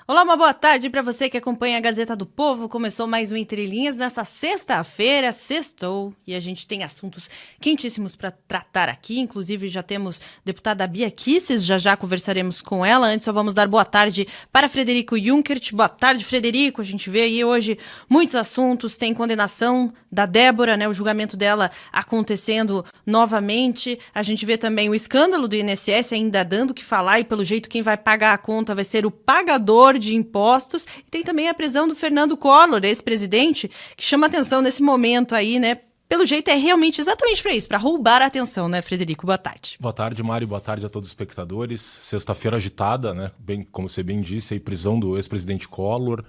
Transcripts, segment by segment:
Olá, uma boa tarde para você que acompanha a Gazeta do Povo. Começou mais um Entre Linhas nesta sexta-feira, sextou, e a gente tem assuntos quentíssimos para tratar aqui. Inclusive, já temos deputada Bia Kicis, já conversaremos com ela. Antes, só vamos dar boa tarde para Frederico Junkert. Boa tarde, Frederico. A gente vê aí hoje muitos assuntos. Tem condenação da Débora, né? O julgamento dela acontecendo novamente. A gente vê também o escândalo do INSS ainda dando o que falar, e pelo jeito quem vai pagar a conta vai ser o pagador de impostos. E tem também a prisão do Fernando Collor, ex-presidente, que chama atenção nesse momento aí, né? Pelo jeito é realmente exatamente para isso, para roubar a atenção, né, Frederico? Boa tarde. Boa tarde, Mari. Boa tarde a todos os espectadores. Sexta-feira agitada, né? Bem, como você bem disse, aí, prisão do ex-presidente Collor,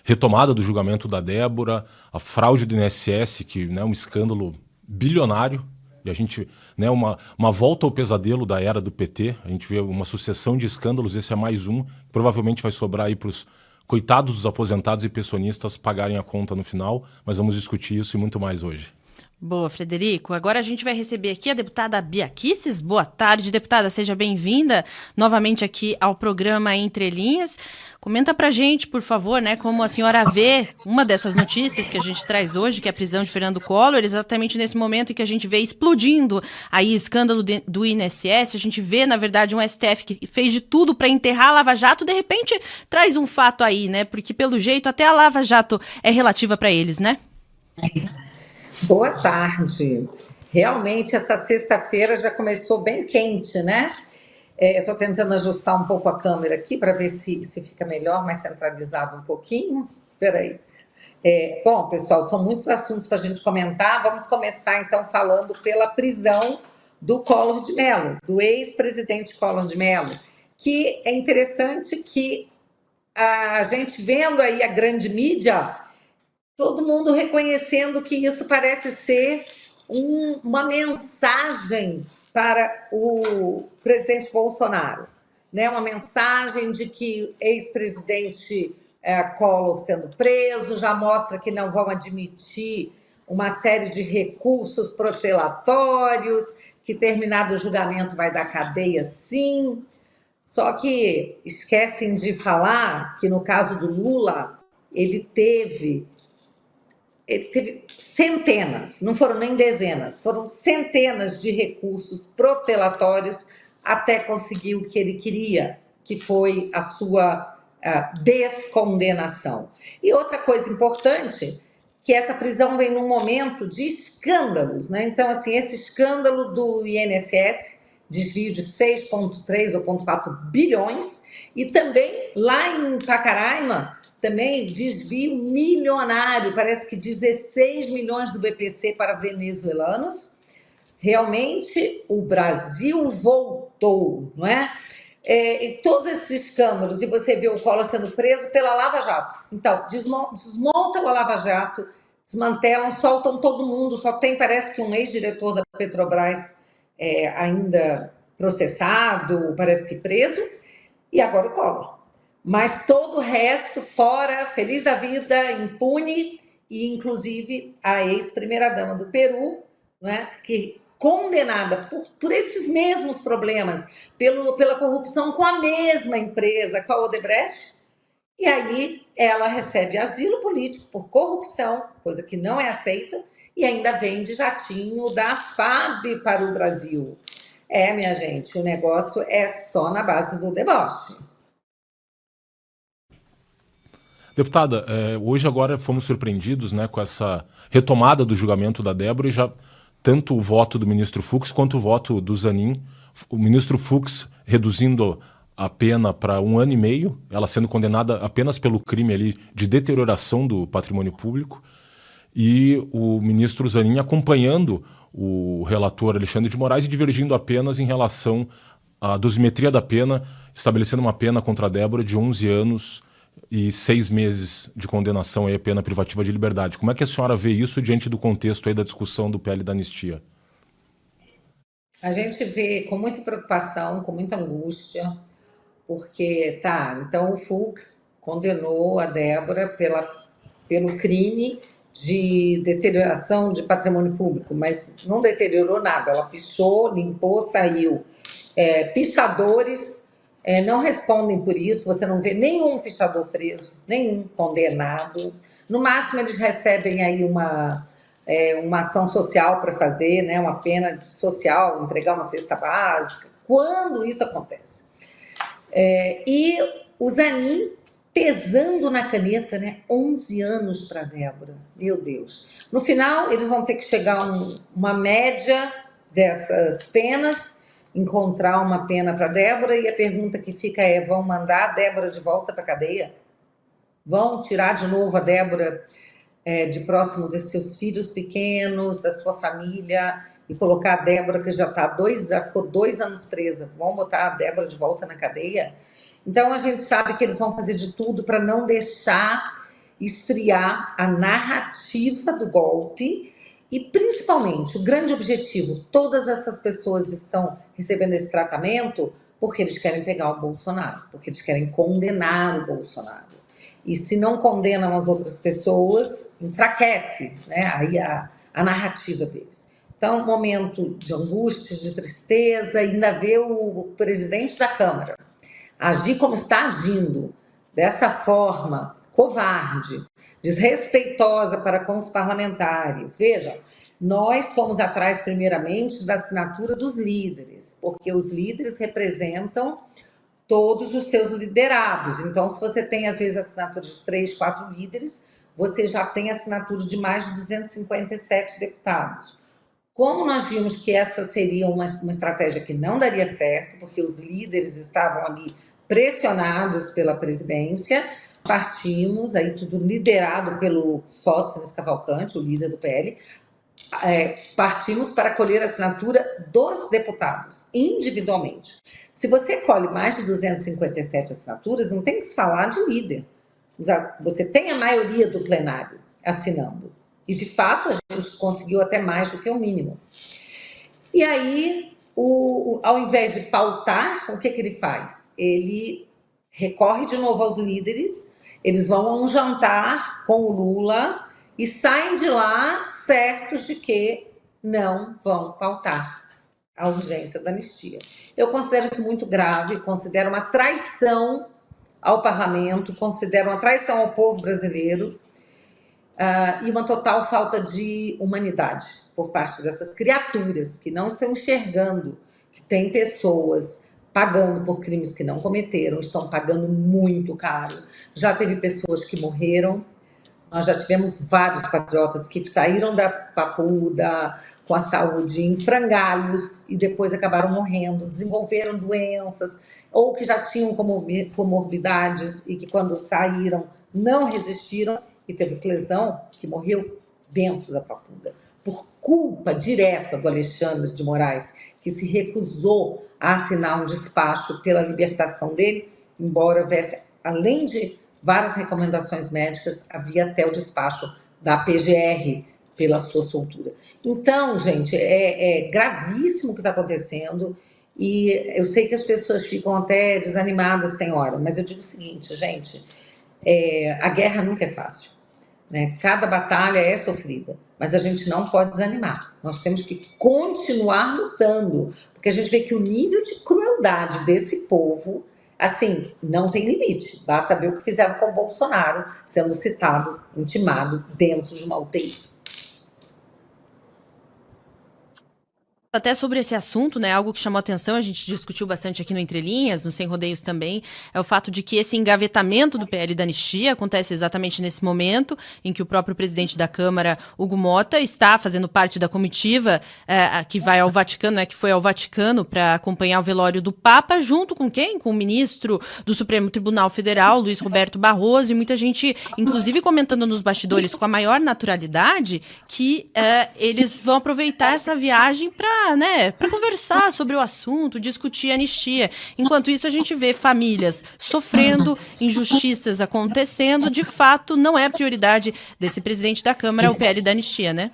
retomada do julgamento da Débora, a fraude do INSS, que é um escândalo bilionário. E a gente, né, uma volta ao pesadelo da era do PT. A gente vê uma sucessão de escândalos, esse é mais um. Provavelmente vai sobrar aí para os coitados dos aposentados e pensionistas pagarem a conta no final. Mas vamos discutir isso e muito mais hoje. Boa, Frederico. Agora a gente vai receber aqui a deputada Bia Kicis. Boa tarde, deputada. Seja bem-vinda novamente aqui ao programa Entre Linhas. Comenta pra gente, por favor, né, como a senhora vê uma dessas notícias que a gente traz hoje, que é a prisão de Fernando Collor, exatamente nesse momento em que a gente vê explodindo aí escândalo do INSS. A gente vê, na verdade, um STF que fez de tudo para enterrar a Lava Jato, de repente traz um fato aí, né, porque pelo jeito até a Lava Jato é relativa para eles, né? Boa tarde. Realmente, essa sexta-feira já começou bem quente, né? Estou tentando ajustar um pouco a câmera aqui para ver se fica melhor, mais centralizado um pouquinho. Espera aí. Bom, pessoal, são muitos assuntos para a gente comentar. Vamos começar, então, falando pela prisão do Collor de Mello, do ex-presidente Collor de Mello, que é interessante que a gente vendo aí a grande mídia, todo mundo reconhecendo que isso parece ser uma mensagem para o presidente Bolsonaro, né? Uma mensagem de que ex-presidente Collor sendo preso já mostra que não vão admitir uma série de recursos protelatórios, que terminado o julgamento vai dar cadeia sim. Só que esquecem de falar que no caso do Lula, ele teve centenas, não foram nem dezenas, foram centenas de recursos protelatórios até conseguir o que ele queria, que foi a sua descondenação. E outra coisa importante, que essa prisão vem num momento de escândalos, né? Então, assim, esse escândalo do INSS, desvio de 6,3 ou 0,4 bilhões, e também lá em Pacaraima, também desvio milionário, parece que 16 milhões do BPC para venezuelanos. Realmente o Brasil voltou, não é? E todos esses escândalos, e você vê o Collor sendo preso pela Lava Jato. Então, desmontam a Lava Jato, desmantelam, soltam todo mundo, só tem, parece que um ex-diretor da Petrobras ainda processado, parece que preso, e agora o Collor. Mas todo o resto, fora, feliz da vida, impune, e inclusive a ex-primeira-dama do Peru, né, que condenada por esses mesmos problemas, pela corrupção com a mesma empresa, com a Odebrecht, e aí ela recebe asilo político por corrupção, coisa que não é aceita, e ainda vende jatinho da FAB para o Brasil. Minha gente, o negócio é só na base do deboche. Deputada, hoje agora fomos surpreendidos, né, com essa retomada do julgamento da Débora e já tanto o voto do ministro Fux quanto o voto do Zanin. O ministro Fux reduzindo a pena para 1 ano e meio, ela sendo condenada apenas pelo crime ali de deterioração do patrimônio público, e o ministro Zanin acompanhando o relator Alexandre de Moraes e divergindo apenas em relação à dosimetria da pena, estabelecendo uma pena contra a Débora de 11 anos e 6 meses de condenação aí, a pena privativa de liberdade. Como é que a senhora vê isso diante do contexto aí da discussão do PL da anistia? A gente vê com muita preocupação, com muita angústia, porque, então o Fux condenou a Débora pelo crime de deterioração de patrimônio público, mas não deteriorou nada, ela pichou, limpou, saiu. Pichadores não respondem por isso, você não vê nenhum pichador preso, nenhum condenado. No máximo, eles recebem aí uma ação social para fazer, né, uma pena social, entregar uma cesta básica, quando isso acontece. E o Zanin pesando na caneta, né? 11 anos para Débora, meu Deus. No final, eles vão ter que chegar a uma média dessas penas, encontrar uma pena para Débora, e a pergunta que fica é: vão mandar a Débora de volta para a cadeia? Vão tirar de novo a Débora de próximo dos seus filhos pequenos, da sua família, e colocar a Débora, que já ficou 2 anos presa, vão botar a Débora de volta na cadeia? Então, a gente sabe que eles vão fazer de tudo para não deixar esfriar a narrativa do golpe e, principalmente, o grande objetivo: todas essas pessoas estão recebendo esse tratamento porque eles querem pegar o Bolsonaro, porque eles querem condenar o Bolsonaro. E se não condenam as outras pessoas, enfraquece, né, aí a narrativa deles. Então, momento de angústia, de tristeza, ainda ver o presidente da Câmara agir como está agindo, dessa forma covarde, desrespeitosa para com os parlamentares. Vejam, nós fomos atrás, primeiramente, da assinatura dos líderes, porque os líderes representam todos os seus liderados. Então, se você tem, às vezes, a assinatura de 3, 4 líderes, você já tem a assinatura de mais de 257 deputados. Como nós vimos que essa seria uma estratégia que não daria certo, porque os líderes estavam ali pressionados pela presidência, partimos, aí tudo liderado pelo Sóstenes Cavalcante, o líder do PL, partimos para colher a assinatura dos deputados, individualmente. Se você colhe mais de 257 assinaturas, não tem que se falar de líder. Você tem a maioria do plenário assinando. E, de fato, a gente conseguiu até mais do que o mínimo. E aí, ao invés de pautar, o que ele faz? Ele recorre de novo aos líderes, eles vão a um jantar com o Lula e saem de lá certos de que não vão pautar a urgência da anistia. Eu considero isso muito grave, considero uma traição ao parlamento, considero uma traição ao povo brasileiro, e uma total falta de humanidade por parte dessas criaturas que não estão enxergando que tem pessoas pagando por crimes que não cometeram, estão pagando muito caro. Já teve pessoas que morreram, nós já tivemos vários patriotas que saíram da papuda com a saúde em frangalhos e depois acabaram morrendo, desenvolveram doenças, ou que já tinham comorbidades e que quando saíram não resistiram, e teve o Clesão, que morreu dentro da papuda, por culpa direta do Alexandre de Moraes, que se recusou a assinar um despacho pela libertação dele, embora houvesse, além de várias recomendações médicas, havia até o despacho da PGR pela sua soltura. Então, gente, é gravíssimo o que está acontecendo, e eu sei que as pessoas ficam até desanimadas, tem hora, mas eu digo o seguinte, gente, a guerra nunca é fácil, né? Cada batalha é sofrida, mas a gente não pode desanimar. Nós temos que continuar lutando, porque a gente vê que o nível de crueldade desse povo, assim, não tem limite. Basta ver o que fizeram com o Bolsonaro, sendo citado, intimado, dentro de uma UTI. Até sobre esse assunto, né, algo que chamou atenção, a gente discutiu bastante aqui no Entre Linhas, no Sem Rodeios também, é o fato de que esse engavetamento do PL da anistia acontece exatamente nesse momento em que o próprio presidente da Câmara, Hugo Motta, está fazendo parte da comitiva que vai ao Vaticano, né, que foi ao Vaticano para acompanhar o velório do Papa, junto com quem? Com o ministro do Supremo Tribunal Federal, Luiz Roberto Barroso, e muita gente, inclusive comentando nos bastidores com a maior naturalidade, que eles vão aproveitar essa viagem para conversar sobre o assunto, discutir a anistia. Enquanto isso, a gente vê famílias sofrendo, injustiças acontecendo. De fato, não é a prioridade desse presidente da Câmara o PL da anistia, né?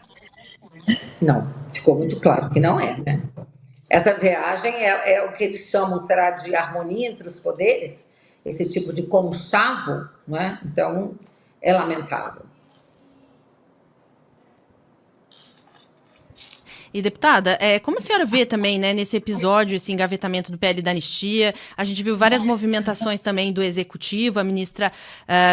Não, ficou muito claro que não é, né? Essa viagem é o que eles chamam, será, de harmonia entre os poderes? Esse tipo de conchavo, não é? Então, é lamentável. E, deputada, como a senhora vê também, né, nesse episódio, esse engavetamento do PL da anistia, a gente viu várias movimentações também do Executivo, a ministra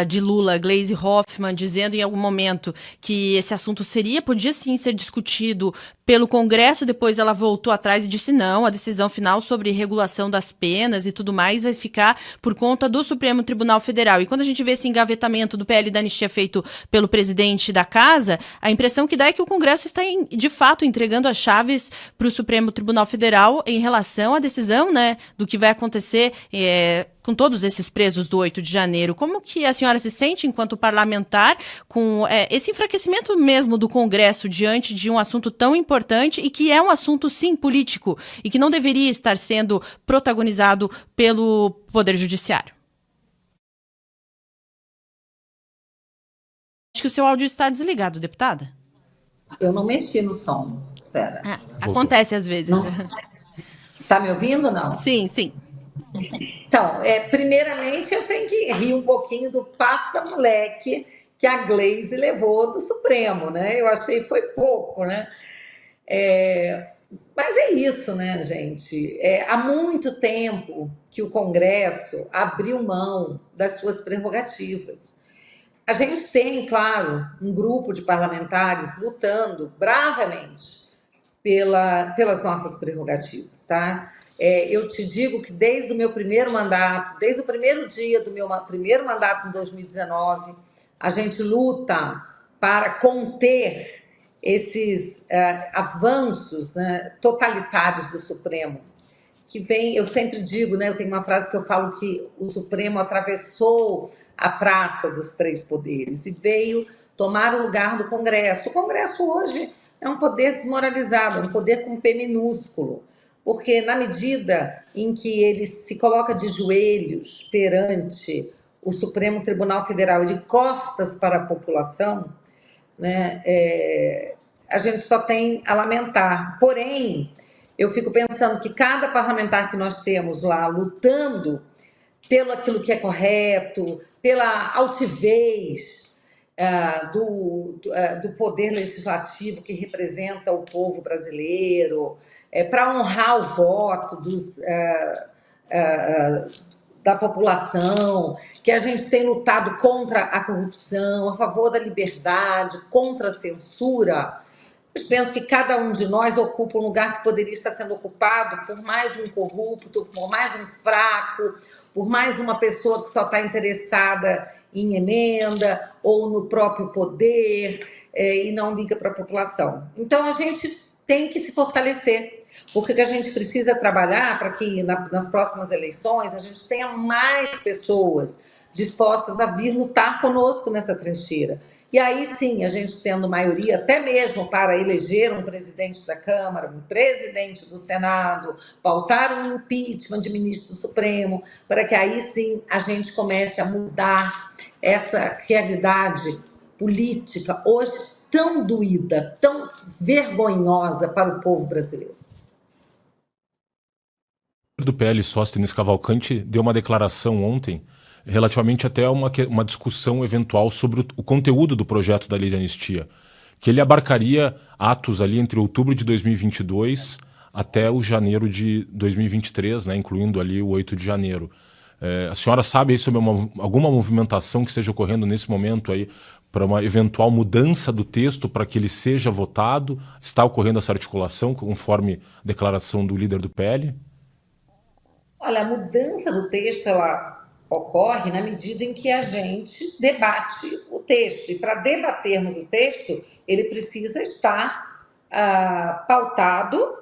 de Lula, Gleisi Hoffmann, dizendo em algum momento que esse assunto podia sim ser discutido pelo Congresso, depois ela voltou atrás e disse não, a decisão final sobre regulação das penas e tudo mais vai ficar por conta do Supremo Tribunal Federal. E quando a gente vê esse engavetamento do PL da anistia feito pelo presidente da Casa, a impressão que dá é que o Congresso está, de fato, entregando as chaves para o Supremo Tribunal Federal em relação à decisão, né, do que vai acontecer com todos esses presos do 8 de janeiro. Como que a senhora se sente enquanto parlamentar com esse enfraquecimento mesmo do Congresso diante de um assunto tão importante e que é um assunto, sim, político e que não deveria estar sendo protagonizado pelo Poder Judiciário? Acho que o seu áudio está desligado, deputada. Eu não mexi no som. Espera. Acontece às vezes. Tá me ouvindo, não? Sim, sim. Então, primeiramente eu tenho que rir um pouquinho do passa-moleque que a Gleisi levou do Supremo, né? Eu achei que foi pouco, né? Mas é isso, né, gente? Há muito tempo que o Congresso abriu mão das suas prerrogativas. A gente tem, claro, um grupo de parlamentares lutando bravamente pelas nossas prerrogativas, tá? Eu te digo que desde o meu primeiro mandato, desde o primeiro dia do meu primeiro mandato em 2019, a gente luta para conter esses avanços, né, totalitários do Supremo, que vem, eu sempre digo, né, eu tenho uma frase que eu falo que o Supremo atravessou a praça dos três poderes e veio tomar o lugar do Congresso. O Congresso hoje é um poder desmoralizado, um poder com P minúsculo, porque na medida em que ele se coloca de joelhos perante o Supremo Tribunal Federal e de costas para a população, né, a gente só tem a lamentar. Porém, eu fico pensando que cada parlamentar que nós temos lá lutando pelo aquilo que é correto, pela altivez do poder legislativo que representa o povo brasileiro, para honrar o voto da população, que a gente tem lutado contra a corrupção, a favor da liberdade, contra a censura. Eu penso que cada um de nós ocupa um lugar que poderia estar sendo ocupado por mais um corrupto, por mais um fraco, por mais uma pessoa que só está interessada em emenda ou no próprio poder e não liga para a população. Então, a gente tem que se fortalecer, porque a gente precisa trabalhar para que nas próximas eleições a gente tenha mais pessoas dispostas a vir lutar conosco nessa trincheira. E aí sim, a gente tendo maioria, até mesmo para eleger um presidente da Câmara, um presidente do Senado, pautar um impeachment de ministro do Supremo, para que aí sim a gente comece a mudar essa realidade política hoje tão doída, tão vergonhosa para o povo brasileiro. O do PL, Sóstenes Cavalcante, deu uma declaração ontem relativamente até uma discussão eventual sobre o conteúdo do projeto da lei de anistia, que ele abarcaria atos ali entre outubro de 2022 até o janeiro de 2023, né, incluindo ali o 8 de janeiro. A senhora sabe aí sobre alguma movimentação que esteja ocorrendo nesse momento aí para uma eventual mudança do texto para que ele seja votado? Está ocorrendo essa articulação conforme declaração do líder do PL? Olha, a mudança do texto, ela ocorre na medida em que a gente debate o texto. E para debatermos o texto, ele precisa estar pautado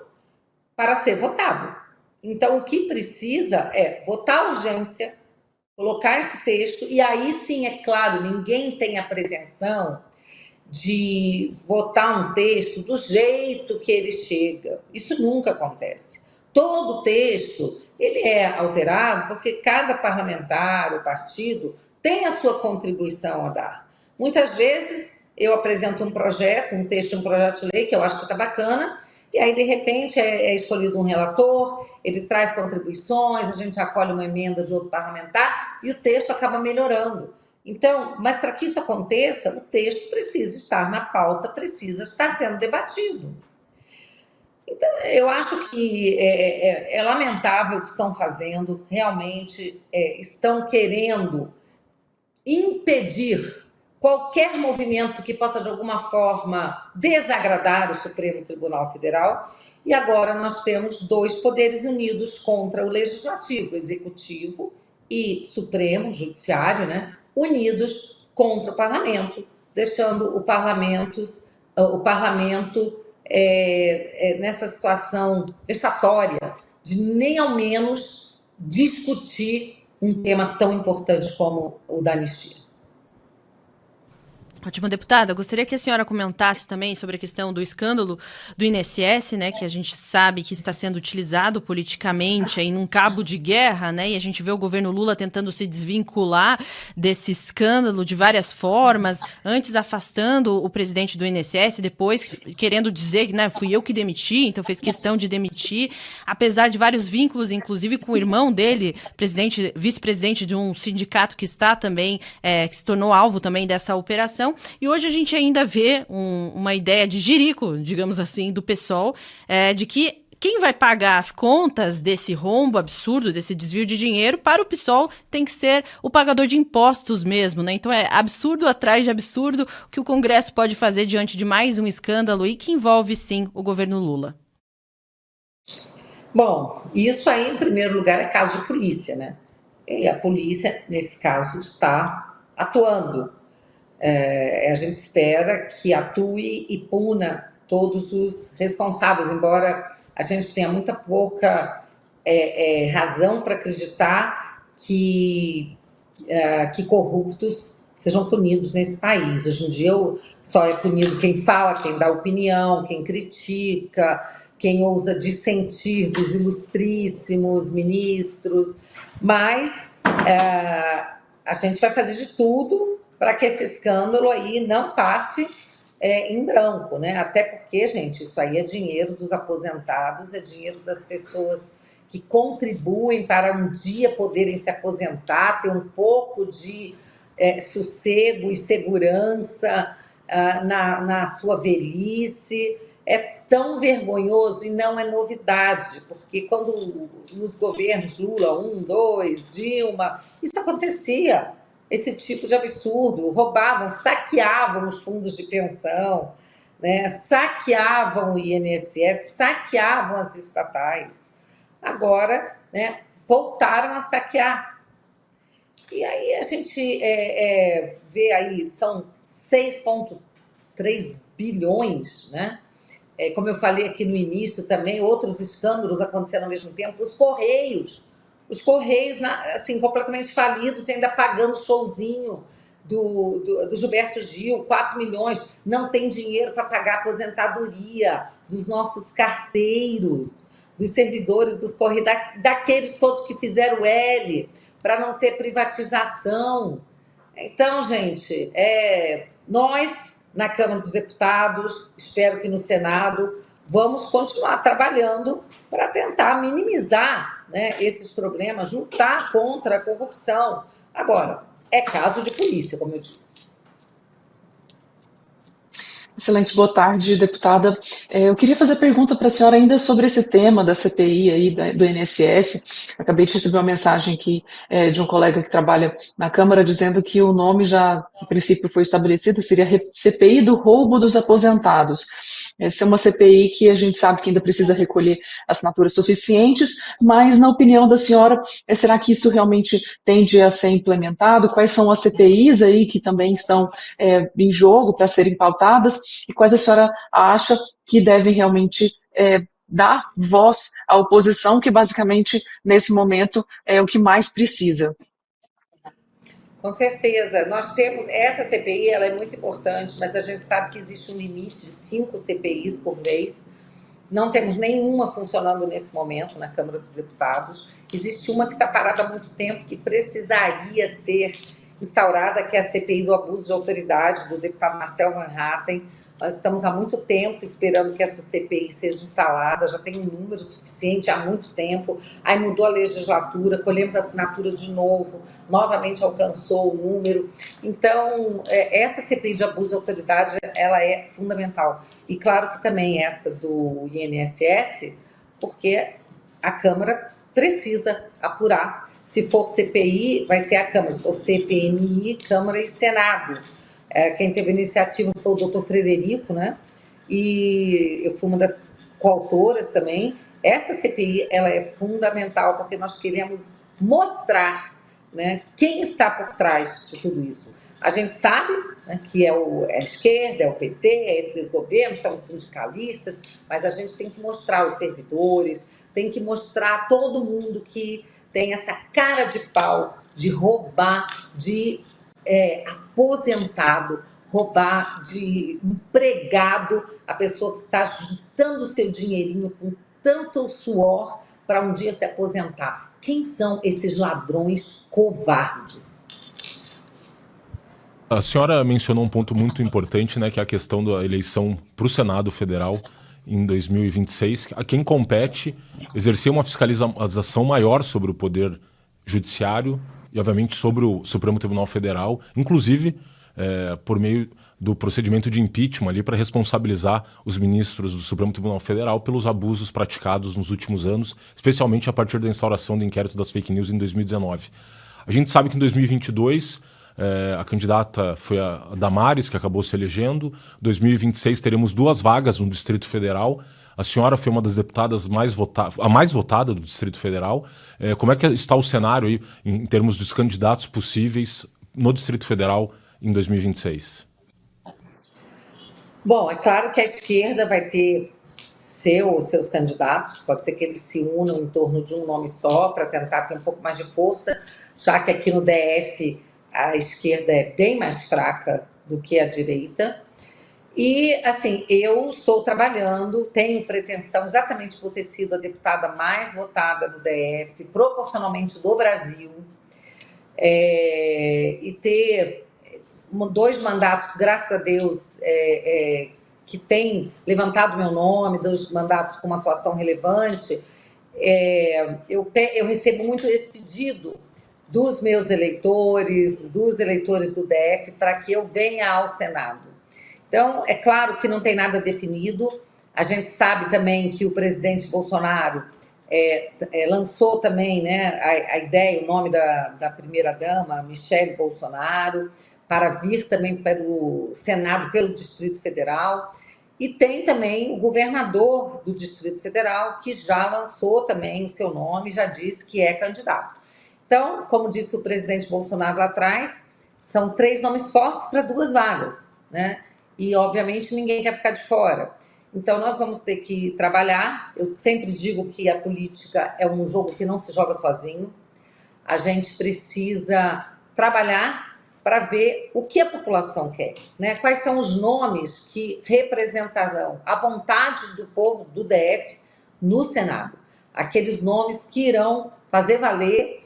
para ser votado. Então, o que precisa é votar a urgência, colocar esse texto, e aí sim, é claro, ninguém tem a pretensão de votar um texto do jeito que ele chega. Isso nunca acontece. Todo texto ele é alterado porque cada parlamentar ou partido tem a sua contribuição a dar. Muitas vezes eu apresento um projeto, um texto de um projeto de lei que eu acho que está bacana, e aí de repente é escolhido um relator, ele traz contribuições, a gente acolhe uma emenda de outro parlamentar e o texto acaba melhorando. Então, mas para que isso aconteça, o texto precisa estar na pauta, precisa estar sendo debatido. Eu acho que é lamentável o que estão fazendo, realmente estão querendo impedir qualquer movimento que possa, de alguma forma, desagradar o Supremo Tribunal Federal. E agora nós temos dois poderes unidos contra o Legislativo, Executivo e Supremo, Judiciário, né? Unidos contra o Parlamento, deixando o parlamento nessa situação vexatória de nem ao menos discutir um tema tão importante como o da anistia. Ótimo, deputada. Gostaria que a senhora comentasse também sobre a questão do escândalo do INSS, né, que a gente sabe que está sendo utilizado politicamente aí num cabo de guerra, né, e a gente vê o governo Lula tentando se desvincular desse escândalo de várias formas, antes afastando o presidente do INSS, depois querendo dizer que, né, fui eu que demiti, então fez questão de demitir, apesar de vários vínculos, inclusive com o irmão dele, vice-presidente de um sindicato que está também, que se tornou alvo também dessa operação. E hoje a gente ainda vê uma ideia de jirico, digamos assim, do PSOL, de que quem vai pagar as contas desse rombo absurdo, desse desvio de dinheiro, para o PSOL tem que ser o pagador de impostos mesmo, né? Então é absurdo atrás de absurdo o que o Congresso pode fazer diante de mais um escândalo e que envolve, sim, o governo Lula. Bom, isso aí, em primeiro lugar, é caso de polícia, né? E a polícia, nesse caso, está atuando. A gente espera que atue e puna todos os responsáveis, embora a gente tenha muita pouca razão para acreditar que corruptos sejam punidos nesse país. Hoje em dia só é punido quem fala, quem dá opinião, quem critica, quem ousa dissentir dos ilustríssimos ministros, mas a gente vai fazer de tudo para que esse escândalo aí não passe em branco, né? Até porque, gente, isso aí é dinheiro dos aposentados, é dinheiro das pessoas que contribuem para um dia poderem se aposentar, ter um pouco de sossego e segurança na sua velhice. É tão vergonhoso e não é novidade, porque quando nos governos Lula 1, 2, Dilma, isso acontecia. Esse tipo de absurdo, roubavam, saqueavam os fundos de pensão, né? Saqueavam o INSS, saqueavam as estatais. Agora, né, voltaram a saquear. E aí a gente vê aí, são 6,3 bilhões, né? Como eu falei aqui no início também, outros escândalos aconteceram ao mesmo tempo, os Correios assim, completamente falidos, ainda pagando showzinho do Gilberto Gil, 4 milhões, não tem dinheiro para pagar a aposentadoria dos nossos carteiros, dos servidores dos Correios, daqueles todos que fizeram L, para não ter privatização. Então, gente, nós, na Câmara dos Deputados, espero que no Senado, vamos continuar trabalhando para tentar minimizar, né, esses problemas, lutar contra a corrupção. Agora, é caso de polícia, como eu disse. Excelente, boa tarde, deputada. Eu queria fazer pergunta para a senhora ainda sobre esse tema da CPI aí do INSS. Acabei de receber uma mensagem aqui de um colega que trabalha na Câmara dizendo que o nome já, no princípio, foi estabelecido, seria CPI do roubo dos aposentados. Essa é uma CPI que a gente sabe que ainda precisa recolher assinaturas suficientes, mas, na opinião da senhora, será que isso realmente tende a ser implementado? Quais são as CPIs aí que também estão em jogo para serem pautadas? E quais a senhora acha que devem realmente dar voz à oposição, que basicamente, nesse momento, é o que mais precisa? Com certeza. Nós temos, essa CPI, ela é muito importante, mas a gente sabe que existe um limite de 5 CPIs por vez. Não temos nenhuma funcionando nesse momento na Câmara dos Deputados. Existe uma que está parada há muito tempo, que precisaria ser instaurada, que é a CPI do abuso de autoridade, do deputado Marcel Van Hatten. Nós estamos há muito tempo esperando que essa CPI seja instalada, já tem um número suficiente há muito tempo, aí mudou a legislatura, colhemos a assinatura de novo, novamente alcançou o número. Então, essa CPI de abuso de autoridade, ela é fundamental. E claro que também essa do INSS, porque a Câmara precisa apurar. Se for CPI, vai ser a Câmara. Se for CPMI, Câmara e Senado. Quem teve a iniciativa foi o doutor Frederico, né? E eu fui uma das coautoras também. Essa CPI, ela é fundamental, porque nós queremos mostrar, né, quem está por trás de tudo isso. A gente sabe, né, que é a esquerda, é o PT, é esses governos, são os sindicalistas, mas a gente tem que mostrar os servidores, tem que mostrar todo mundo que tem essa cara de pau de roubar de aposentado, roubar de empregado, a pessoa que está juntando o seu dinheirinho com tanto suor para um dia se aposentar. Quem são esses ladrões covardes? A senhora mencionou um ponto muito importante, né, que é a questão da eleição para o Senado Federal em 2026, a quem compete exercer uma fiscalização maior sobre o Poder Judiciário e, obviamente, sobre o Supremo Tribunal Federal, inclusive por meio do procedimento de impeachment ali para responsabilizar os ministros do Supremo Tribunal Federal pelos abusos praticados nos últimos anos, especialmente a partir da instauração do inquérito das fake news em 2019. A gente sabe que em 2022 a candidata foi a Damares, que acabou se elegendo. Em 2026 teremos 2 vagas no Distrito Federal. A senhora foi uma das deputadas a mais votada do Distrito Federal. Como é que está o cenário aí, em termos dos candidatos possíveis no Distrito Federal em 2026? Bom, é claro que a esquerda vai ter seus candidatos, pode ser que eles se unam em torno de um nome só para tentar ter um pouco mais de força, já que aqui no DF a esquerda é bem mais fraca do que a direita. E, assim, eu estou trabalhando, tenho pretensão, exatamente por ter sido a deputada mais votada no DF, proporcionalmente do Brasil, e ter 2 mandatos, graças a Deus, que tem levantado meu nome, 2 mandatos com uma atuação relevante. Eu recebo muito esse pedido dos meus eleitores, dos eleitores do DF, para que eu venha ao Senado. Então, é claro que não tem nada definido. A gente sabe também que o presidente Bolsonaro lançou também, né, a ideia, o nome da primeira-dama, Michele Bolsonaro, para vir também para o Senado pelo Distrito Federal. E tem também o governador do Distrito Federal, que já lançou também o seu nome, já disse que é candidato. Então, como disse o presidente Bolsonaro lá atrás, são 3 nomes fortes para 2 vagas, né? E, obviamente, ninguém quer ficar de fora. Então, nós vamos ter que trabalhar. Eu sempre digo que a política é um jogo que não se joga sozinho. A gente precisa trabalhar para ver o que a população quer, né? Quais são os nomes que representarão a vontade do povo do DF no Senado. Aqueles nomes que irão fazer valer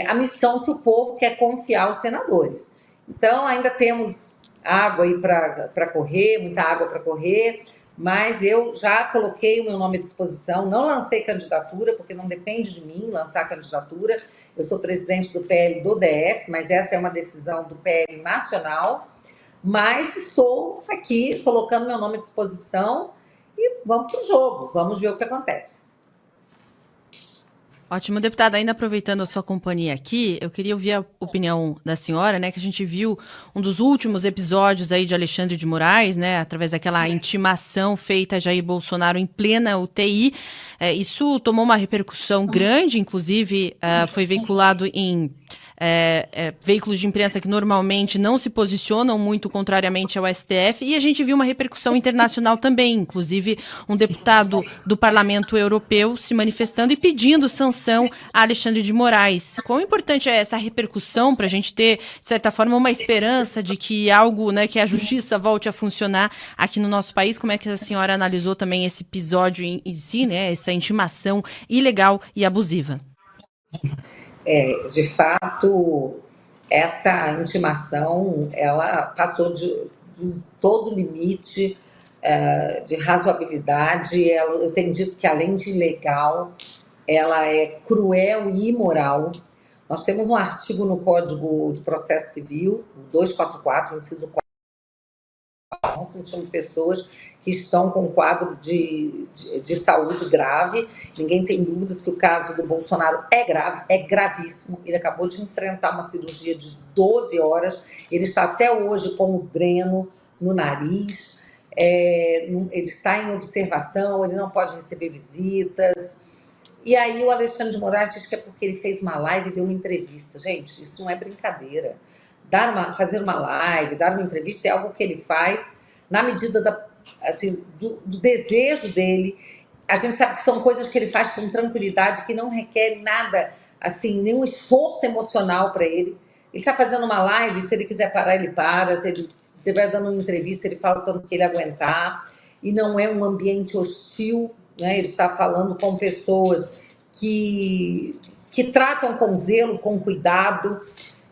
a missão que o povo quer confiar aos senadores. Então, ainda temos água aí para correr, muita água para correr, mas eu já coloquei o meu nome à disposição, não lancei candidatura, porque não depende de mim lançar candidatura. Eu sou presidente do PL do DF, mas essa é uma decisão do PL nacional, mas estou aqui colocando meu nome à disposição e vamos para o jogo, vamos ver o que acontece. Ótimo, deputada. Ainda aproveitando a sua companhia aqui, eu queria ouvir a opinião da senhora, né, que a gente viu um dos últimos episódios aí de Alexandre de Moraes, né, através daquela intimação feita a Jair Bolsonaro em plena UTI. Isso tomou uma repercussão grande, inclusive foi veiculado em veículos de imprensa que normalmente não se posicionam muito contrariamente ao STF, e a gente viu uma repercussão internacional também, inclusive um deputado do Parlamento Europeu se manifestando e pedindo sanção a Alexandre de Moraes. Quão importante é essa repercussão para a gente ter, de certa forma, uma esperança de que algo, né, que a justiça volte a funcionar aqui no nosso país? Como é que a senhora analisou também esse episódio em si, né, essa intimação ilegal e abusiva? De fato, essa intimação, ela passou de todo o limite. de razoabilidade. Eu tenho dito que, além de ilegal, ela é cruel e imoral. Nós temos um artigo no Código de Processo Civil, 244, inciso 4, não sentimos pessoas que estão com quadro de saúde grave. Ninguém tem dúvidas que o caso do Bolsonaro é grave, é gravíssimo. Ele acabou de enfrentar uma cirurgia de 12 horas, ele está até hoje com o dreno no nariz, ele está em observação, ele não pode receber visitas. E aí o Alexandre de Moraes diz que é porque ele fez uma live e deu uma entrevista. Gente, isso não é brincadeira. Fazer uma live, dar uma entrevista é algo que ele faz na medida do desejo dele. A gente sabe que são coisas que ele faz com tranquilidade, que não requerem nada, assim, nenhum esforço emocional para ele. Ele está fazendo uma live, se ele quiser parar, ele para. Se ele estiver dando uma entrevista, ele fala o tanto que ele aguentar. E não é um ambiente hostil, né? Ele está falando com pessoas que tratam com zelo, com cuidado.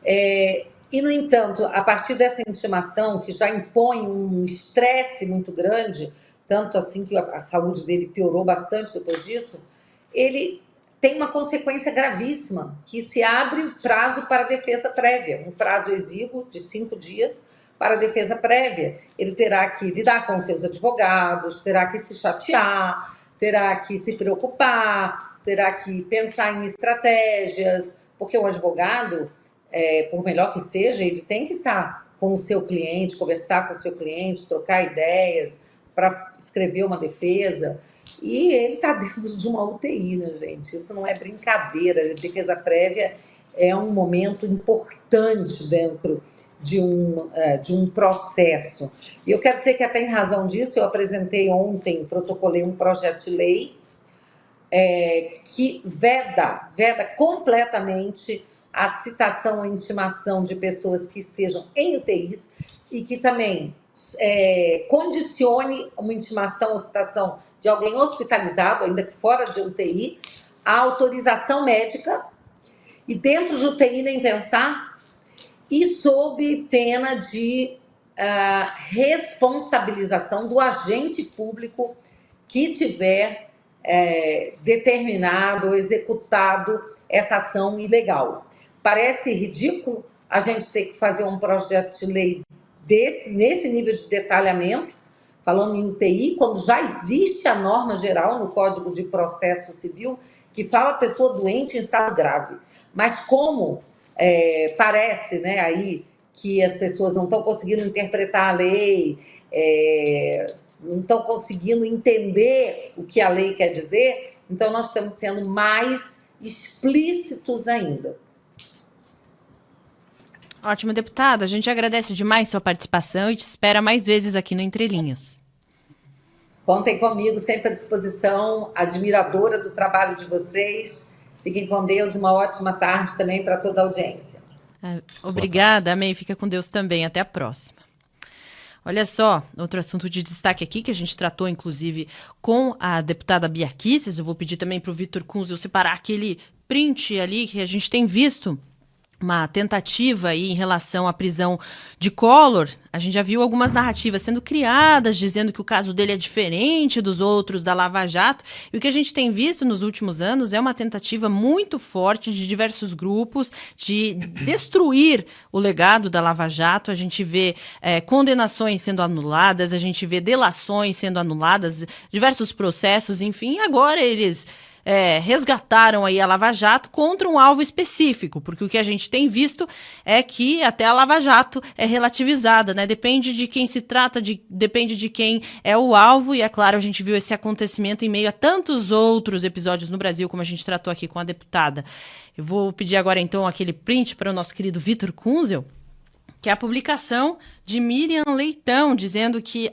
E, no entanto, a partir dessa intimação, que já impõe um estresse muito grande, tanto assim que a saúde dele piorou bastante depois disso, ele tem uma consequência gravíssima, que se abre prazo para defesa prévia, um prazo exíguo de 5 dias para defesa prévia. Ele terá que lidar com seus advogados, terá que se chatear, terá que se preocupar, terá que pensar em estratégias, porque o advogado, por melhor que seja, ele tem que estar com o seu cliente, conversar com o seu cliente, trocar ideias para escrever uma defesa. E ele está dentro de uma UTI, né, gente? Isso não é brincadeira. A defesa prévia é um momento importante dentro de um processo. E eu quero dizer que, até em razão disso, eu apresentei ontem, protocolei um projeto de lei que veda completamente a citação ou intimação de pessoas que estejam em UTIs e que também condicione uma intimação ou citação de alguém hospitalizado, ainda que fora de UTI, a autorização médica, e dentro de UTI nem pensar, e sob pena de responsabilização do agente público que tiver determinado ou executado essa ação ilegal. Parece ridículo a gente ter que fazer um projeto de lei nesse nível de detalhamento, falando em UTI, quando já existe a norma geral no Código de Processo Civil que fala pessoa doente em estado grave. Mas como parece, né, aí que as pessoas não estão conseguindo interpretar a lei, não estão conseguindo entender o que a lei quer dizer, então nós estamos sendo mais explícitos ainda. Ótimo, deputada. A gente agradece demais sua participação e te espera mais vezes aqui no Entre Linhas. Contem comigo, sempre à disposição, admiradora do trabalho de vocês. Fiquem com Deus, uma ótima tarde também para toda a audiência. Obrigada, amém. Fica com Deus também. Até a próxima. Olha só, outro assunto de destaque aqui, que a gente tratou, inclusive, com a deputada Bia Kicis. Eu vou pedir também para o Vitor Kunzel separar aquele print ali que a gente tem visto, uma tentativa aí em relação à prisão de Collor. A gente já viu algumas narrativas sendo criadas, dizendo que o caso dele é diferente dos outros da Lava Jato. E o que a gente tem visto nos últimos anos é uma tentativa muito forte de diversos grupos de destruir o legado da Lava Jato. A gente vê condenações sendo anuladas, a gente vê delações sendo anuladas, diversos processos, enfim. Agora eles resgataram aí a Lava Jato contra um alvo específico, porque o que a gente tem visto é que até a Lava Jato é relativizada, né? Depende de quem se trata, depende de quem é o alvo, e é claro, a gente viu esse acontecimento em meio a tantos outros episódios no Brasil, como a gente tratou aqui com a deputada. Eu vou pedir agora, então, aquele print para o nosso querido Vitor Kunzel, que é a publicação de Miriam Leitão, dizendo que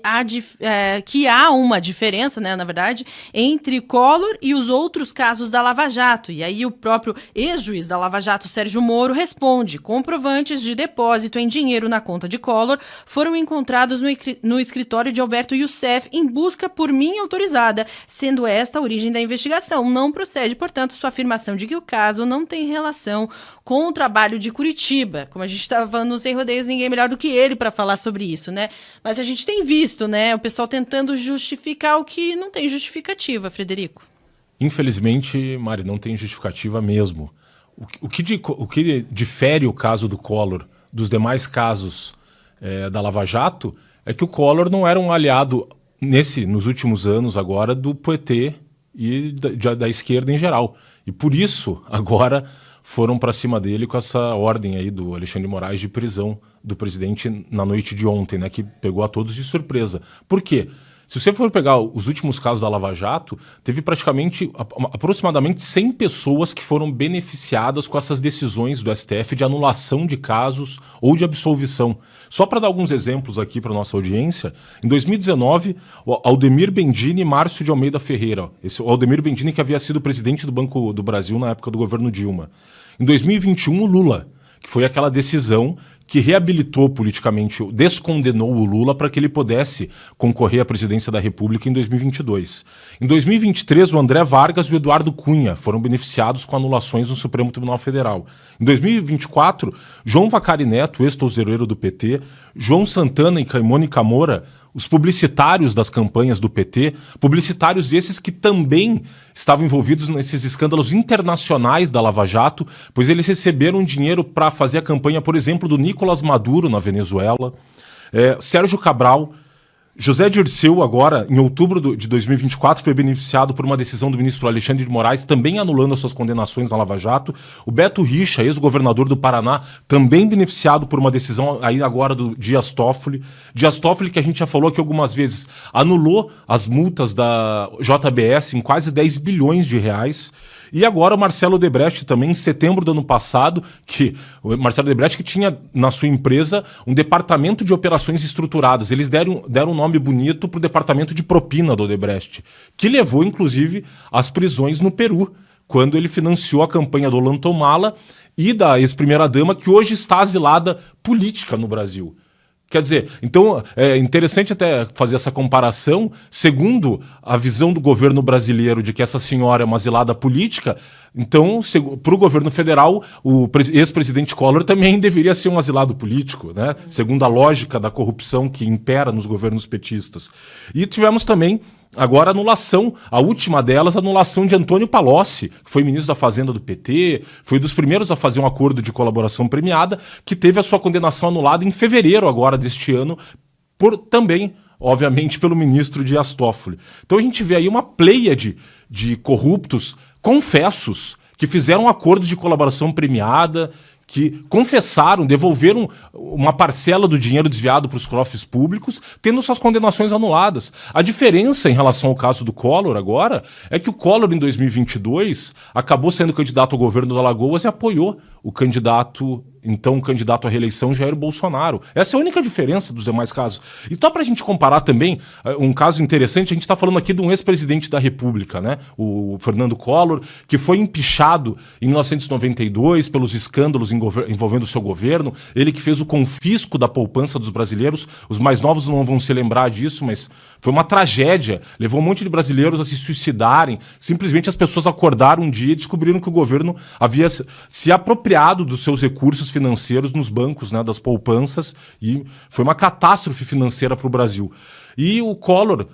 há uma diferença, né, na verdade, entre Collor e os outros casos da Lava Jato. E aí o próprio ex-juiz da Lava Jato, Sérgio Moro, responde: comprovantes de depósito em dinheiro na conta de Collor foram encontrados no escritório de Alberto Youssef em busca por mim autorizada, sendo esta a origem da investigação. Não procede, portanto, sua afirmação de que o caso não tem relação com o trabalho de Curitiba. Como a gente estava falando no Sem Rodeios talvez ninguém melhor do que ele para falar sobre isso, né? Mas a gente tem visto, né, o pessoal tentando justificar o que não tem justificativa, Frederico. Infelizmente, Mari, não tem justificativa mesmo. O que difere o caso do Collor dos demais casos da Lava Jato é que o Collor não era um aliado, nos últimos anos agora, do PT e da esquerda em geral. E por isso, agora, foram para cima dele com essa ordem aí do Alexandre de Moraes de prisão do presidente na noite de ontem, né, que pegou a todos de surpresa. Por quê? Se você for pegar os últimos casos da Lava Jato, teve praticamente aproximadamente 100 pessoas que foram beneficiadas com essas decisões do STF de anulação de casos ou de absolvição. Só para dar alguns exemplos aqui para nossa audiência, em 2019, o Aldemir Bendini e Márcio de Almeida Ferreira, o Aldemir Bendini que havia sido presidente do Banco do Brasil na época do governo Dilma. Em 2021, o Lula, que foi aquela decisão que reabilitou politicamente, descondenou o Lula para que ele pudesse concorrer à presidência da República em 2022. Em 2023, o André Vargas e o Eduardo Cunha foram beneficiados com anulações no Supremo Tribunal Federal. Em 2024, João Vacari Neto, ex-touzereiro do PT, João Santana e Caimone Camora, os publicitários das campanhas do PT, publicitários esses que também estavam envolvidos nesses escândalos internacionais da Lava Jato, pois eles receberam dinheiro para fazer a campanha, por exemplo, do Nicolás Maduro na Venezuela, Sérgio Cabral, José Dirceu, agora, em outubro de 2024, foi beneficiado por uma decisão do ministro Alexandre de Moraes, também anulando as suas condenações na Lava Jato. O Beto Richa, ex-governador do Paraná, também beneficiado por uma decisão aí agora do Dias Toffoli. Dias Toffoli, que a gente já falou aqui algumas vezes, anulou as multas da JBS em quase 10 bilhões de reais. E agora o Marcelo Odebrecht também, em setembro do ano passado, o Marcelo Odebrecht que tinha na sua empresa um departamento de operações estruturadas. Eles deram um nome bonito para o departamento de propina do Odebrecht, que levou, inclusive, às prisões no Peru, quando ele financiou a campanha do Ollantaytamala e da ex-primeira-dama, que hoje está asilada política no Brasil. Quer dizer, então é interessante até fazer essa comparação, segundo a visão do governo brasileiro de que essa senhora é uma asilada política, então, para o governo federal, o ex-presidente Collor também deveria ser um asilado político, né? Segundo a lógica da corrupção que impera nos governos petistas. E tivemos também agora a anulação, a última delas, a anulação de Antônio Palocci, que foi ministro da Fazenda do PT, foi dos primeiros a fazer um acordo de colaboração premiada, que teve a sua condenação anulada em fevereiro agora deste ano, também, obviamente, pelo ministro Dias Toffoli. Então a gente vê aí uma pleiade de corruptos confessos que fizeram um acordo de colaboração premiada, que confessaram, devolveram uma parcela do dinheiro desviado para os cofres públicos, tendo suas condenações anuladas. A diferença em relação ao caso do Collor agora é que o Collor, em 2022, acabou sendo candidato ao governo de Alagoas e apoiou o candidato à reeleição, Jair Bolsonaro. Essa é a única diferença dos demais casos. E só para a gente comparar também, um caso interessante, a gente está falando aqui de um ex-presidente da República, né? O Fernando Collor, que foi empichado em 1992 pelos escândalos envolvendo o seu governo, ele que fez o confisco da poupança dos brasileiros. Os mais novos não vão se lembrar disso, mas foi uma tragédia. Levou um monte de brasileiros a se suicidarem. Simplesmente as pessoas acordaram um dia e descobriram que o governo havia se apropriado dos seus recursos financeiros nos bancos, né, das poupanças, e foi uma catástrofe financeira para o Brasil. E o Collor,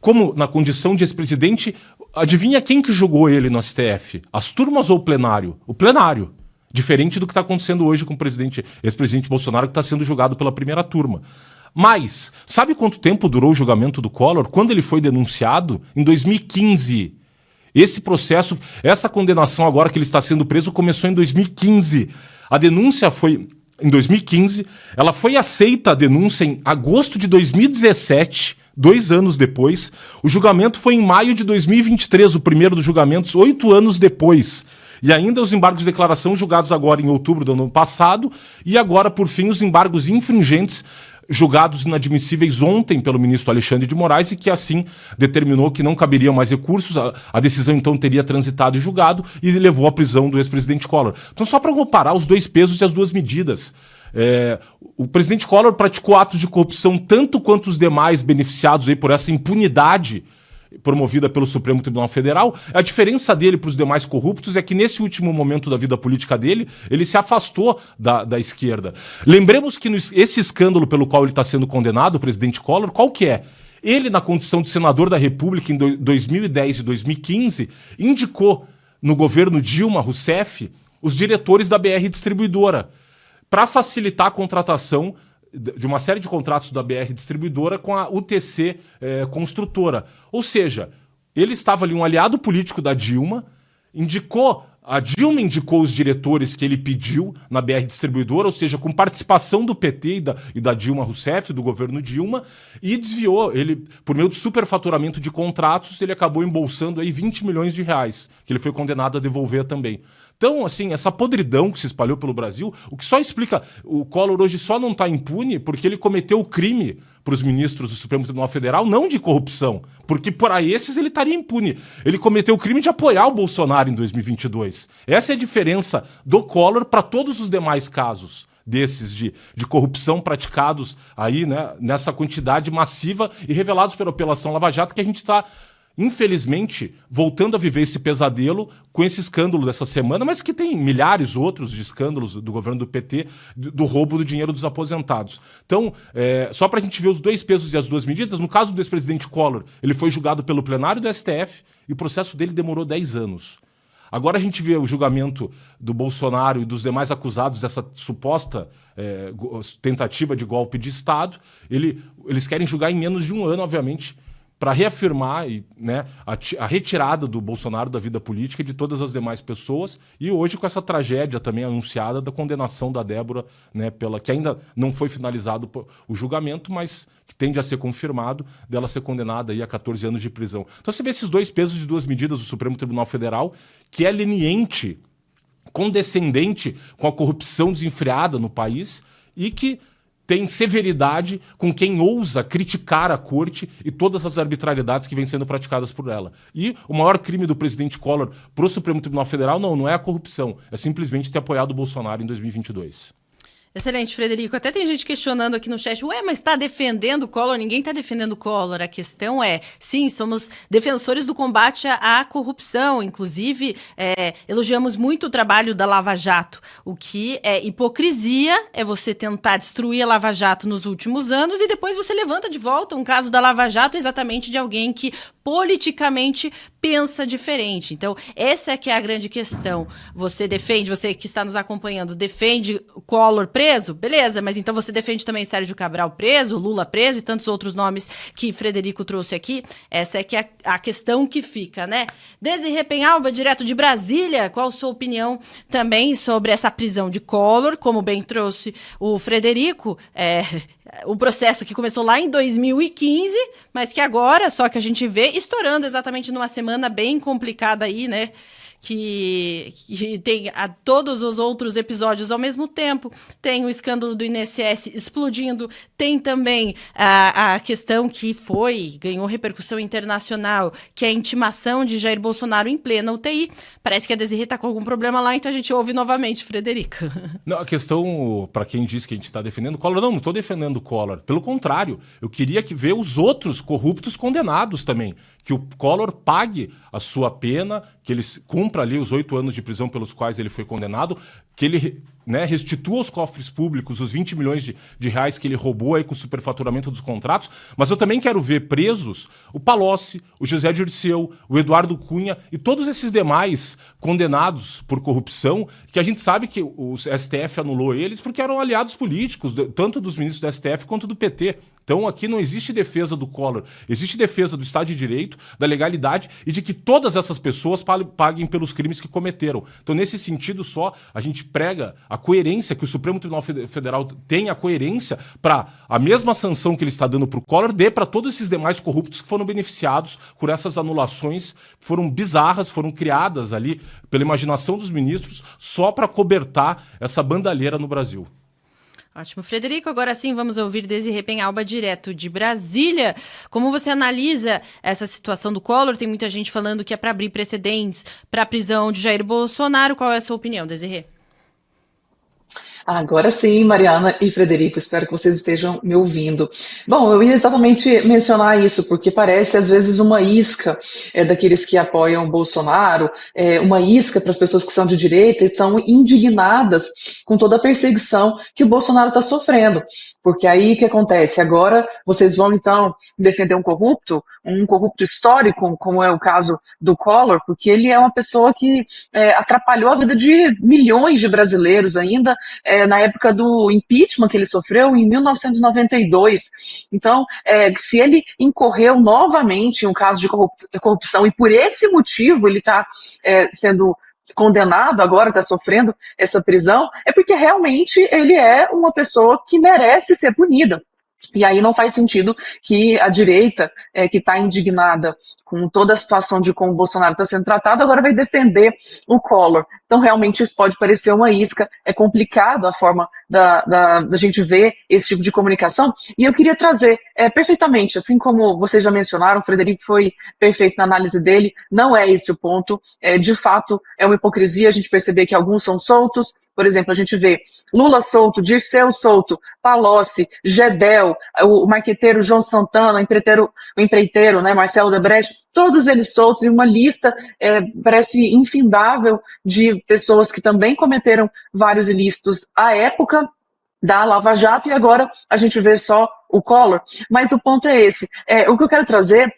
como na condição de ex-presidente, adivinha quem que julgou ele no STF? As turmas ou o plenário? O plenário. Diferente do que está acontecendo hoje com o ex-presidente Bolsonaro, que está sendo julgado pela primeira turma. Mas, sabe quanto tempo durou o julgamento do Collor? Quando ele foi denunciado? Em 2015. Esse processo, essa condenação agora que ele está sendo preso, começou em 2015. A denúncia foi em 2015, ela foi aceita a denúncia em agosto de 2017, 2 anos depois. O julgamento foi em maio de 2023, o primeiro dos julgamentos, 8 anos depois. E ainda os embargos de declaração julgados agora em outubro do ano passado, e agora, por fim, os embargos infringentes julgados inadmissíveis ontem pelo ministro Alexandre de Moraes e que assim determinou que não caberiam mais recursos. A decisão então teria transitado e julgado e levou à prisão do ex-presidente Collor. Então só para comparar os dois pesos e as duas medidas. O presidente Collor praticou atos de corrupção tanto quanto os demais beneficiados aí por essa impunidade promovida pelo Supremo Tribunal Federal. A diferença dele para os demais corruptos é que nesse último momento da vida política dele, ele se afastou da esquerda. Lembremos que esse escândalo pelo qual ele está sendo condenado, o presidente Collor, qual que é? Ele, na condição de senador da República em 2010 e 2015, indicou no governo Dilma Rousseff os diretores da BR Distribuidora para facilitar a contratação de uma série de contratos da BR Distribuidora com a UTC Construtora. Ou seja, ele estava ali um aliado político da Dilma, a Dilma indicou os diretores que ele pediu na BR Distribuidora, ou seja, com participação do PT e da Dilma Rousseff, do governo Dilma, e desviou, ele, por meio de superfaturamento de contratos, ele acabou embolsando aí 20 milhões de reais, que ele foi condenado a devolver também. Então, assim, essa podridão que se espalhou pelo Brasil, o que só explica, o Collor hoje só não está impune porque ele cometeu o crime para os ministros do Supremo Tribunal Federal, não de corrupção, porque para esses ele estaria impune. Ele cometeu o crime de apoiar o Bolsonaro em 2022. Essa é a diferença do Collor para todos os demais casos desses de corrupção praticados aí, né, nessa quantidade massiva e revelados pela Operação Lava Jato, que a gente está, infelizmente, voltando a viver esse pesadelo com esse escândalo dessa semana, mas que tem milhares outros de escândalos do governo do PT, do roubo do dinheiro dos aposentados. Então, só para a gente ver os dois pesos e as duas medidas, no caso do ex-presidente Collor, ele foi julgado pelo plenário do STF e o processo dele demorou 10 anos. Agora a gente vê o julgamento do Bolsonaro e dos demais acusados dessa suposta tentativa de golpe de Estado. Eles querem julgar em menos de um ano, obviamente, para reafirmar né, a retirada do Bolsonaro da vida política e de todas as demais pessoas. E hoje com essa tragédia também anunciada da condenação da Débora, né, que ainda não foi finalizado o julgamento, mas que tende a ser confirmado, dela ser condenada aí a 14 anos de prisão. Então você vê esses dois pesos e duas medidas do Supremo Tribunal Federal, que é leniente, condescendente com a corrupção desenfreada no país e que tem severidade com quem ousa criticar a corte e todas as arbitrariedades que vêm sendo praticadas por ela. E o maior crime do presidente Collor para o Supremo Tribunal Federal não é a corrupção, é simplesmente ter apoiado o Bolsonaro em 2022. Excelente, Frederico. Até tem gente questionando aqui no chat, mas está defendendo o Collor? Ninguém está defendendo o Collor. A questão é, sim, somos defensores do combate à corrupção. Inclusive, elogiamos muito o trabalho da Lava Jato. O que é hipocrisia é você tentar destruir a Lava Jato nos últimos anos e depois você levanta de volta um caso da Lava Jato exatamente de alguém que politicamente pensa diferente. Então, essa é que é a grande questão. Você que está nos acompanhando, defende o Collor preso? Beleza, mas então você defende também Sérgio Cabral preso, Lula preso e tantos outros nomes que Frederico trouxe aqui? Essa é que é a questão que fica, né? Desirê Penhalba, direto de Brasília, qual a sua opinião também sobre essa prisão de Collor? Como bem trouxe o Frederico, o processo que começou lá em 2015, mas que agora, só que a gente vê estourando exatamente numa semana bem complicada aí, né? Que tem todos os outros episódios ao mesmo tempo, tem o escândalo do INSS explodindo, tem também a questão que ganhou repercussão internacional, que é a intimação de Jair Bolsonaro em plena UTI. Parece que a Desirê está com algum problema lá, então a gente ouve novamente, Frederica. Não, a questão, para quem diz que a gente está defendendo o Collor, não estou defendendo o Collor. Pelo contrário, eu queria ver os outros corruptos condenados também. Que o Collor pague a sua pena, que ele cumpra ali os 8 anos de prisão pelos quais ele foi condenado, que ele, né, restitua aos cofres públicos os 20 milhões de reais que ele roubou aí com o superfaturamento dos contratos, mas eu também quero ver presos o Palocci, o José Dirceu, o Eduardo Cunha e todos esses demais condenados por corrupção, que a gente sabe que o STF anulou eles porque eram aliados políticos, tanto dos ministros do STF quanto do PT. Então aqui não existe defesa do Collor, existe defesa do Estado de Direito, da legalidade e de que todas essas pessoas paguem pelos crimes que cometeram. Então nesse sentido só, a gente prega a coerência, que o Supremo Tribunal Federal tenha a coerência para a mesma sanção que ele está dando para o Collor, dê para todos esses demais corruptos que foram beneficiados por essas anulações que foram bizarras, foram criadas ali pela imaginação dos ministros só para cobertar essa bandalheira no Brasil. Ótimo, Frederico. Agora sim, vamos ouvir Desirê Penhalba, direto de Brasília. Como você analisa essa situação do Collor? Tem muita gente falando que é para abrir precedentes para a prisão de Jair Bolsonaro. Qual é a sua opinião, Desirê? Agora sim, Mariana e Frederico, espero que vocês estejam me ouvindo. Bom, eu ia exatamente mencionar isso, porque parece às vezes uma isca daqueles que apoiam o Bolsonaro, uma isca para as pessoas que são de direita e estão indignadas com toda a perseguição que o Bolsonaro está sofrendo. Porque aí o que acontece? Agora vocês vão então defender um corrupto histórico, como é o caso do Collor, porque ele é uma pessoa que atrapalhou a vida de milhões de brasileiros ainda, na época do impeachment que ele sofreu em 1992. Então, se ele incorreu novamente em um caso de corrupção e por esse motivo ele está sendo condenado agora, está sofrendo essa prisão, é porque realmente ele é uma pessoa que merece ser punida. E aí não faz sentido que a direita, que está indignada com toda a situação de como o Bolsonaro está sendo tratado, agora vai defender o Collor. Então, realmente, isso pode parecer uma isca, é complicado a forma da gente ver esse tipo de comunicação. E eu queria trazer perfeitamente, assim como vocês já mencionaram, o Frederico foi perfeito na análise dele, não é esse o ponto. De fato, é uma hipocrisia a gente perceber que alguns são soltos. Por exemplo, a gente vê Lula solto, Dirceu solto, Palocci, Gedel, o marqueteiro João Santana, o empreiteiro, né, Marcelo Odebrecht, todos eles soltos, e uma lista parece infindável de pessoas que também cometeram vários ilícitos à época da Lava Jato, e agora a gente vê só o Collor. Mas o ponto é esse. O que eu quero trazer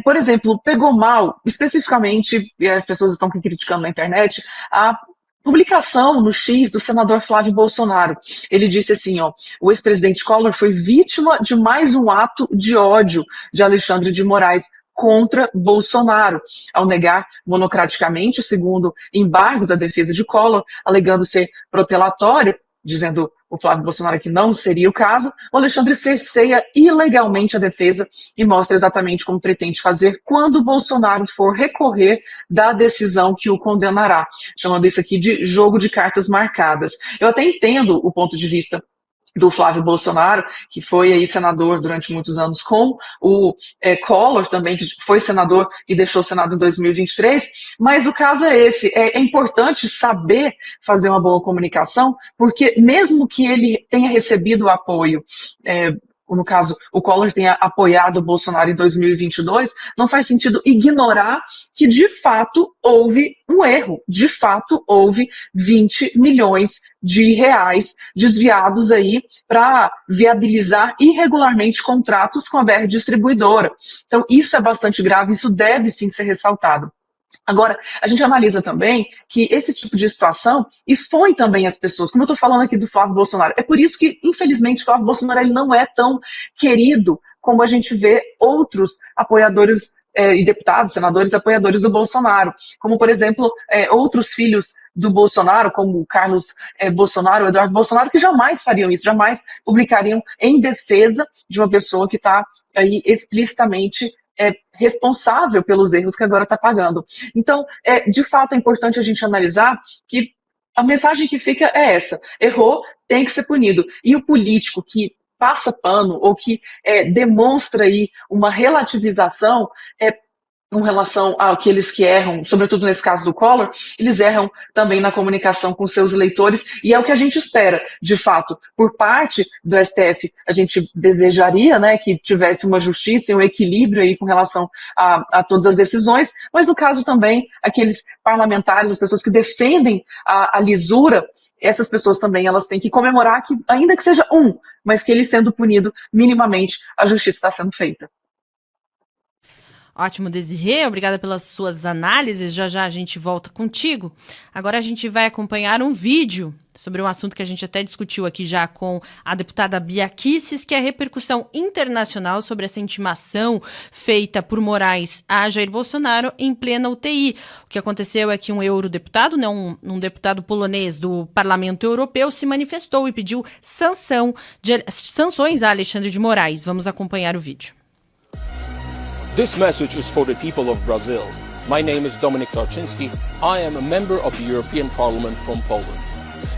por exemplo, pegou mal, especificamente, e as pessoas estão criticando na internet, a publicação no X do senador Flávio Bolsonaro. Ele disse assim, o ex-presidente Collor foi vítima de mais um ato de ódio de Alexandre de Moraes contra Bolsonaro, ao negar monocraticamente, segundo embargos, a defesa de Collor, alegando ser protelatório, dizendo o Flávio Bolsonaro que não seria o caso, o Alexandre cerceia ilegalmente a defesa e mostra exatamente como pretende fazer quando o Bolsonaro for recorrer da decisão que o condenará, chamando isso aqui de jogo de cartas marcadas. Eu até entendo o ponto de vista do Flávio Bolsonaro, que foi aí senador durante muitos anos, com o Collor também, que foi senador e deixou o Senado em 2023, mas o caso é esse, é importante saber fazer uma boa comunicação, porque mesmo que ele tenha recebido o apoio, no caso, o Collor tenha apoiado o Bolsonaro em 2022, não faz sentido ignorar que, de fato, houve um erro. De fato, houve 20 milhões de reais desviados aí para viabilizar irregularmente contratos com a BR Distribuidora. Então, isso é bastante grave, isso deve sim ser ressaltado. Agora, a gente analisa também que esse tipo de situação expõe também as pessoas, como eu estou falando aqui do Flávio Bolsonaro. É por isso que, infelizmente, o Flávio Bolsonaro ele não é tão querido como a gente vê outros apoiadores e deputados, senadores apoiadores do Bolsonaro, como, por exemplo, outros filhos do Bolsonaro, como o Carlos Bolsonaro, o Eduardo Bolsonaro, que jamais fariam isso, jamais publicariam em defesa de uma pessoa que está aí explicitamente responsável pelos erros que agora está pagando. Então, de fato, é importante a gente analisar que a mensagem que fica é essa: errou, tem que ser punido. E o político que passa pano ou que demonstra aí uma relativização com relação àqueles que erram, sobretudo nesse caso do Collor, eles erram também na comunicação com seus eleitores, e é o que a gente espera, de fato, por parte do STF. A gente desejaria, né, que tivesse uma justiça e um equilíbrio aí com relação a todas as decisões, mas no caso também, aqueles parlamentares, as pessoas que defendem a lisura, essas pessoas também elas têm que comemorar que, ainda que seja mas que ele sendo punido minimamente, a justiça está sendo feita. Ótimo, Desirê, obrigada pelas suas análises, já já a gente volta contigo. Agora a gente vai acompanhar um vídeo sobre um assunto que a gente até discutiu aqui já com a deputada Bia Kicis, que é a repercussão internacional sobre essa intimação feita por Moraes a Jair Bolsonaro em plena UTI. O que aconteceu é que um eurodeputado, né, um deputado polonês do Parlamento Europeu, se manifestou e pediu sanções a Alexandre de Moraes. Vamos acompanhar o vídeo. This message is for the people of Brazil. My name is Dominik Tarczynski. I am a member of the European Parliament from Poland.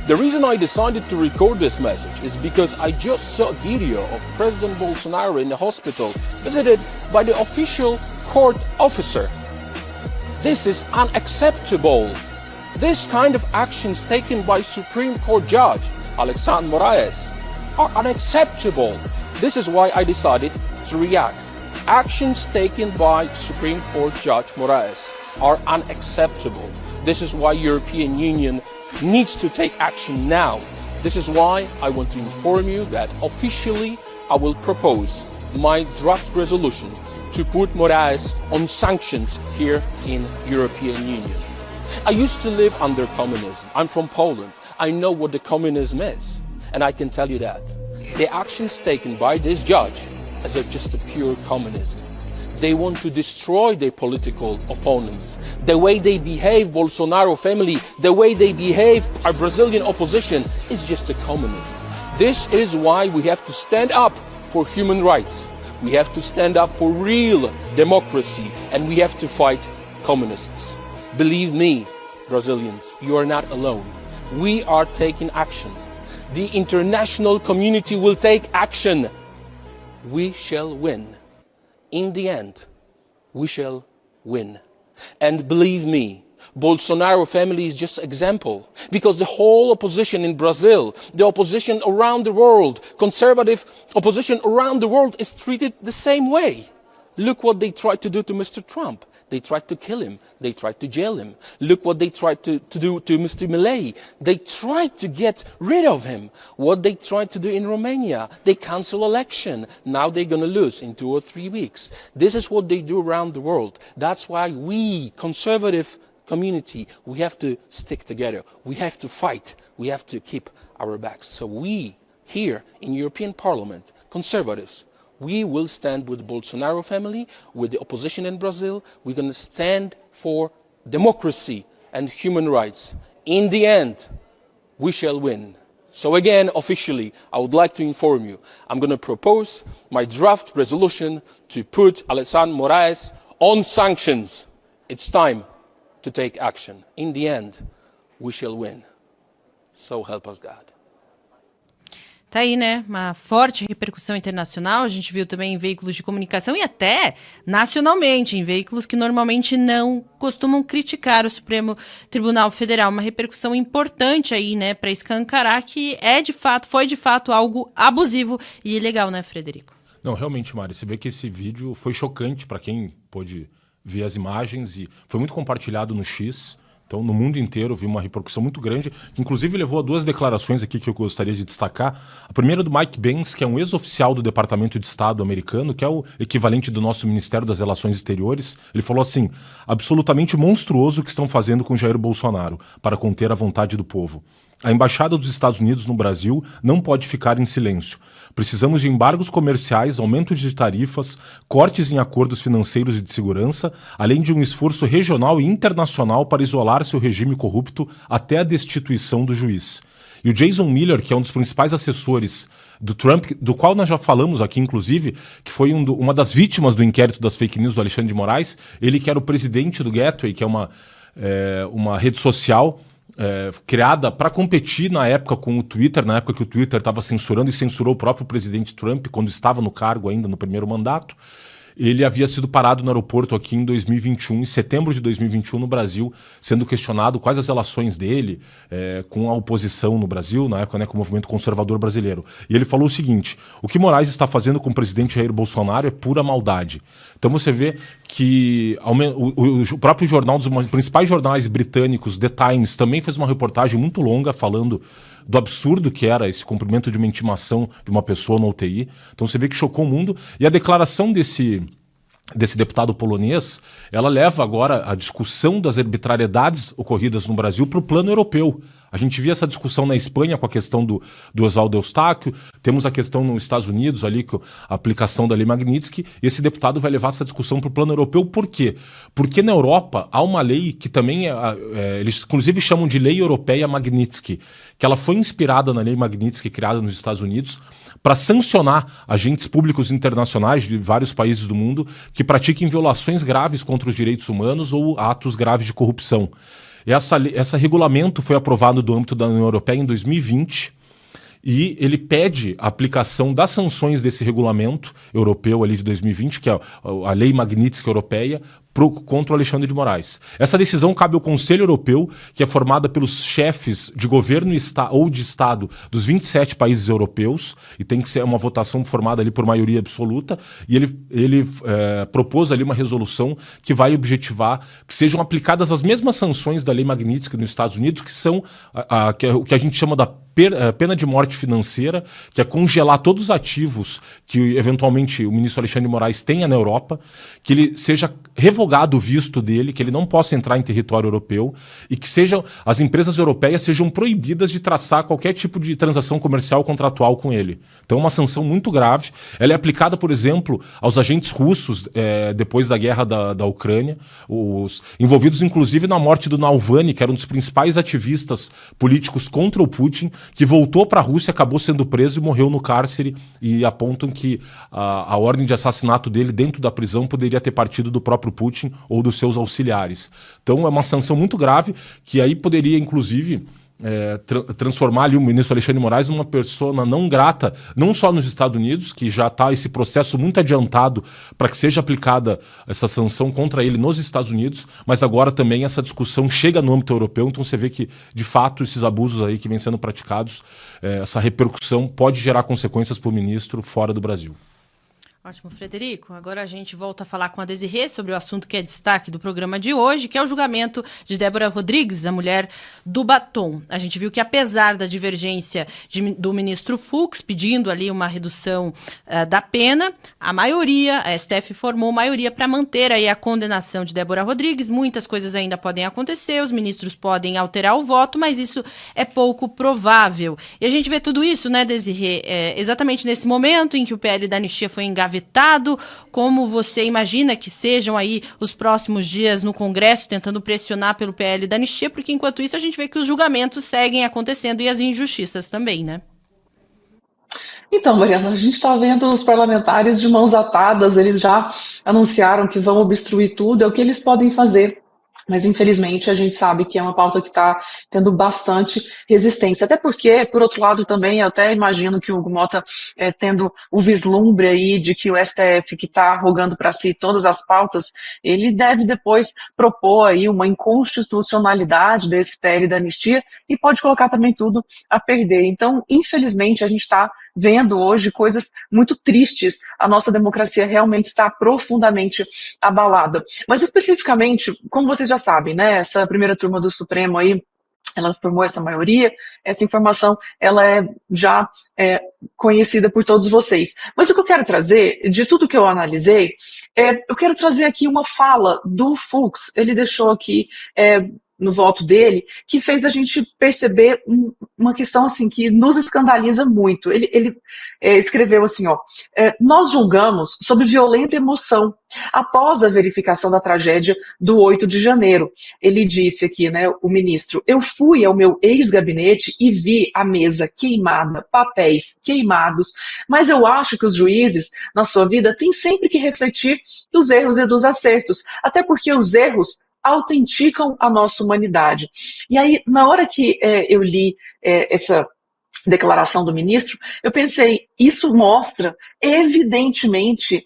The reason I decided to record this message is because I just saw a video of President Bolsonaro in the hospital visited by the official court officer. This is unacceptable. This kind of actions taken by Supreme Court judge Alexandre Moraes are unacceptable. This is why I decided to react. Actions taken by Supreme Court Judge Moraes are unacceptable. This is why European Union needs to take action now. This is why I want to inform you that officially I will propose my draft resolution to put Moraes on sanctions here in European Union. I used to live under communism. I'm from Poland. I know what the communism is, and I can tell you that. The actions taken by this judge is just a pure communism. They want to destroy their political opponents. The way they behave, Bolsonaro family, the way they behave, our Brazilian opposition, is just a communism. This is why we have to stand up for human rights. We have to stand up for real democracy, and we have to fight communists. Believe me, Brazilians, you are not alone. We are taking action. The international community will take action. We shall win. In the end, we shall win. And believe me, Bolsonaro family is just an example, because the whole opposition in Brazil, the opposition around the world, conservative opposition around the world is treated the same way. Look what they tried to do to Mr. Trump. They tried to kill him. They tried to jail him. Look what they tried to do to Mr. Milei. They tried to get rid of him. What they tried to do in Romania. They cancel election. Now they're going to lose in 2 or 3 weeks. This is what they do around the world. That's why we, conservative community, we have to stick together. We have to fight. We have to keep our backs. So we, here in European Parliament, conservatives, we will stand with the Bolsonaro family, with the opposition in Brazil. We're going to stand for democracy and human rights. In the end, we shall win. So again, officially, I would like to inform you, I'm going to propose my draft resolution to put Alexandre Moraes on sanctions. It's time to take action. In the end, we shall win. So help us God. Tá aí, né? Uma forte repercussão internacional. A gente viu também em veículos de comunicação e até nacionalmente, em veículos que normalmente não costumam criticar o Supremo Tribunal Federal. Uma repercussão importante aí, né? Para escancarar que foi de fato algo abusivo e ilegal, né, Frederico? Não, realmente, Mari, você vê que esse vídeo foi chocante para quem pôde ver as imagens e foi muito compartilhado no X. Então, no mundo inteiro, vi uma repercussão muito grande, que inclusive levou a 2 declarações aqui que eu gostaria de destacar. A primeira do Mike Pence, que é um ex-oficial do Departamento de Estado americano, que é o equivalente do nosso Ministério das Relações Exteriores. Ele falou assim: absolutamente monstruoso o que estão fazendo com Jair Bolsonaro para conter a vontade do povo. A Embaixada dos Estados Unidos no Brasil não pode ficar em silêncio. Precisamos de embargos comerciais, aumento de tarifas, cortes em acordos financeiros e de segurança, além de um esforço regional e internacional para isolar seu regime corrupto até a destituição do juiz. E o Jason Miller, que é um dos principais assessores do Trump, do qual nós já falamos aqui, inclusive, que foi uma das vítimas do inquérito das fake news do Alexandre de Moraes, ele que era o presidente do Gateway, que é uma rede social criada para competir na época com o Twitter, na época que o Twitter estava censurando e censurou o próprio presidente Trump quando estava no cargo ainda no primeiro mandato. Ele havia sido parado no aeroporto aqui em 2021, em setembro de 2021 no Brasil, sendo questionado quais as relações dele com a oposição no Brasil, na época, né, com o movimento conservador brasileiro. E ele falou o seguinte: o que Moraes está fazendo com o presidente Jair Bolsonaro é pura maldade. Então você vê que o próprio jornal, dos principais jornais britânicos, The Times, também fez uma reportagem muito longa falando do absurdo que era esse cumprimento de uma intimação de uma pessoa na UTI. Então você vê que chocou o mundo. E a declaração desse deputado polonês, ela leva agora a discussão das arbitrariedades ocorridas no Brasil para o plano europeu. A gente via essa discussão na Espanha com a questão do Oswaldo Eustáquio, temos a questão nos Estados Unidos ali com a aplicação da Lei Magnitsky, e esse deputado vai levar essa discussão para o plano europeu. Por quê? Porque na Europa há uma lei que também, eles inclusive chamam de Lei Europeia Magnitsky, que ela foi inspirada na Lei Magnitsky criada nos Estados Unidos, para sancionar agentes públicos internacionais de vários países do mundo que pratiquem violações graves contra os direitos humanos ou atos graves de corrupção. Esse regulamento foi aprovado no âmbito da União Europeia em 2020 e ele pede a aplicação das sanções desse regulamento europeu ali de 2020, que é a Lei Magnitsky Europeia, contra o Alexandre de Moraes. Essa decisão cabe ao Conselho Europeu, que é formada pelos chefes de governo ou de Estado dos 27 países europeus, e tem que ser uma votação formada ali por maioria absoluta, e ele propôs ali uma resolução que vai objetivar que sejam aplicadas as mesmas sanções da Lei Magnitsky nos Estados Unidos, que são o que a gente chama da pena de morte financeira, que é congelar todos os ativos que eventualmente o ministro Alexandre de Moraes tenha na Europa, que ele seja revogado o visto dele, que ele não possa entrar em território europeu e que as empresas europeias sejam proibidas de traçar qualquer tipo de transação comercial contratual com ele. Então é uma sanção muito grave. Ela é aplicada, por exemplo, aos agentes russos depois da guerra da Ucrânia, os envolvidos inclusive na morte do Navalny, que era um dos principais ativistas políticos contra o Putin, que voltou para a Rússia, acabou sendo preso e morreu no cárcere, e apontam que a ordem de assassinato dele dentro da prisão poderia ter partido do próprio Putin ou dos seus auxiliares. Então é uma sanção muito grave, que aí poderia inclusive transformar ali o ministro Alexandre de Moraes numa pessoa não grata, não só nos Estados Unidos, que já está esse processo muito adiantado para que seja aplicada essa sanção contra ele nos Estados Unidos, mas agora também essa discussão chega no âmbito europeu, então você vê que, de fato, esses abusos aí que vêm sendo praticados, essa repercussão pode gerar consequências para o ministro fora do Brasil. Ótimo, Frederico. Agora a gente volta a falar com a Desirê sobre o assunto que é destaque do programa de hoje, que é o julgamento de Débora Rodrigues, a mulher do batom. A gente viu que, apesar da divergência do ministro Fux, pedindo ali uma redução da pena, a STF formou maioria para manter aí a condenação de Débora Rodrigues. Muitas coisas ainda podem acontecer, os ministros podem alterar o voto, mas isso é pouco provável. E a gente vê tudo isso, né, Desirê, exatamente nesse momento em que o PL da anistia foi engavetado. Como você imagina que sejam aí os próximos dias no Congresso, tentando pressionar pelo PL da anistia, porque enquanto isso a gente vê que os julgamentos seguem acontecendo e as injustiças também, né? Então, Mariana, a gente está vendo os parlamentares de mãos atadas, eles já anunciaram que vão obstruir tudo, é o que eles podem fazer. Mas, infelizmente, a gente sabe que é uma pauta que está tendo bastante resistência. Até porque, por outro lado, também, eu até imagino que o Hugo Mota, tendo o vislumbre aí de que o STF, que está rogando para si todas as pautas, ele deve depois propor aí uma inconstitucionalidade desse PL da anistia e pode colocar também tudo a perder. Então, infelizmente, a gente está vendo hoje coisas muito tristes. A nossa democracia realmente está profundamente abalada. Mas, especificamente, como vocês já sabem, né, essa primeira turma do Supremo aí, ela formou essa maioria, essa informação ela é já conhecida por todos vocês. Mas o que eu quero trazer, de tudo que eu analisei, eu quero trazer aqui uma fala do Fux. Ele deixou aqui no voto dele, que fez a gente perceber uma questão assim que nos escandaliza muito. Ele escreveu assim, nós julgamos sob violenta emoção após a verificação da tragédia do 8 de janeiro. Ele disse aqui, né, o ministro, eu fui ao meu ex-gabinete e vi a mesa queimada, papéis queimados, mas eu acho que os juízes, na sua vida, têm sempre que refletir dos erros e dos acertos, até porque os erros autenticam a nossa humanidade. E aí, na hora que eu li essa declaração do ministro, eu pensei, isso mostra evidentemente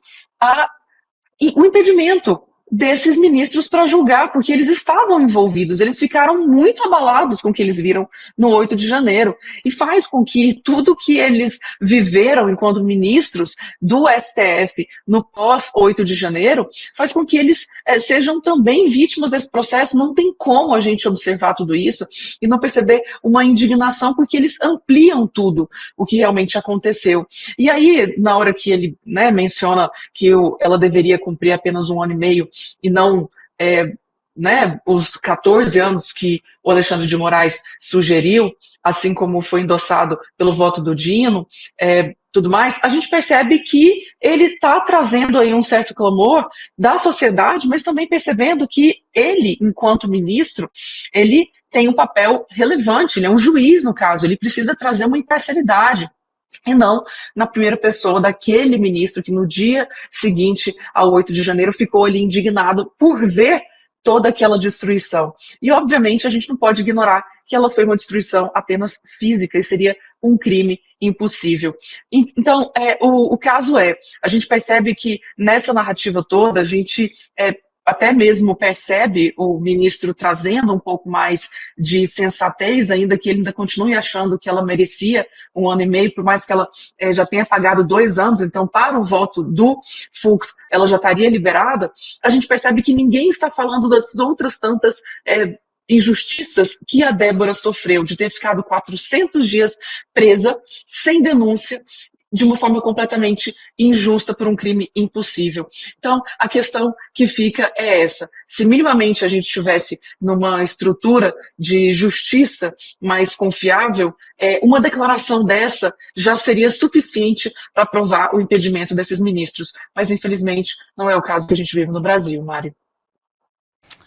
o impedimento desses ministros para julgar, porque eles estavam envolvidos, eles ficaram muito abalados com o que eles viram no 8 de janeiro, e faz com que tudo que eles viveram enquanto ministros do STF no pós-8 de janeiro, faz com que eles sejam também vítimas desse processo. Não tem como a gente observar tudo isso e não perceber uma indignação, porque eles ampliam tudo o que realmente aconteceu. E aí, na hora que ele, né, menciona que ela deveria cumprir apenas 1 ano e meio e não os 14 anos que o Alexandre de Moraes sugeriu, assim como foi endossado pelo voto do Dino, tudo mais, a gente percebe que ele está trazendo aí um certo clamor da sociedade, mas também percebendo que ele, enquanto ministro, ele tem um papel relevante, ele é um juiz no caso, ele precisa trazer uma imparcialidade. E não na primeira pessoa daquele ministro que no dia seguinte ao 8 de janeiro ficou ali indignado por ver toda aquela destruição. E obviamente a gente não pode ignorar que ela foi uma destruição apenas física e seria um crime impossível. Então, o caso a gente percebe que nessa narrativa toda a gente até mesmo percebe o ministro trazendo um pouco mais de sensatez, ainda que ele ainda continue achando que ela merecia 1 ano e meio, por mais que ela já tenha pagado 2 anos, então para o voto do Fux ela já estaria liberada, a gente percebe que ninguém está falando das outras tantas injustiças que a Débora sofreu, de ter ficado 400 dias presa, sem denúncia, de uma forma completamente injusta por um crime impossível. Então, a questão que fica é essa. Se minimamente a gente estivesse numa estrutura de justiça mais confiável, uma declaração dessa já seria suficiente para provar o impedimento desses ministros. Mas, infelizmente, não é o caso que a gente vive no Brasil, Mari.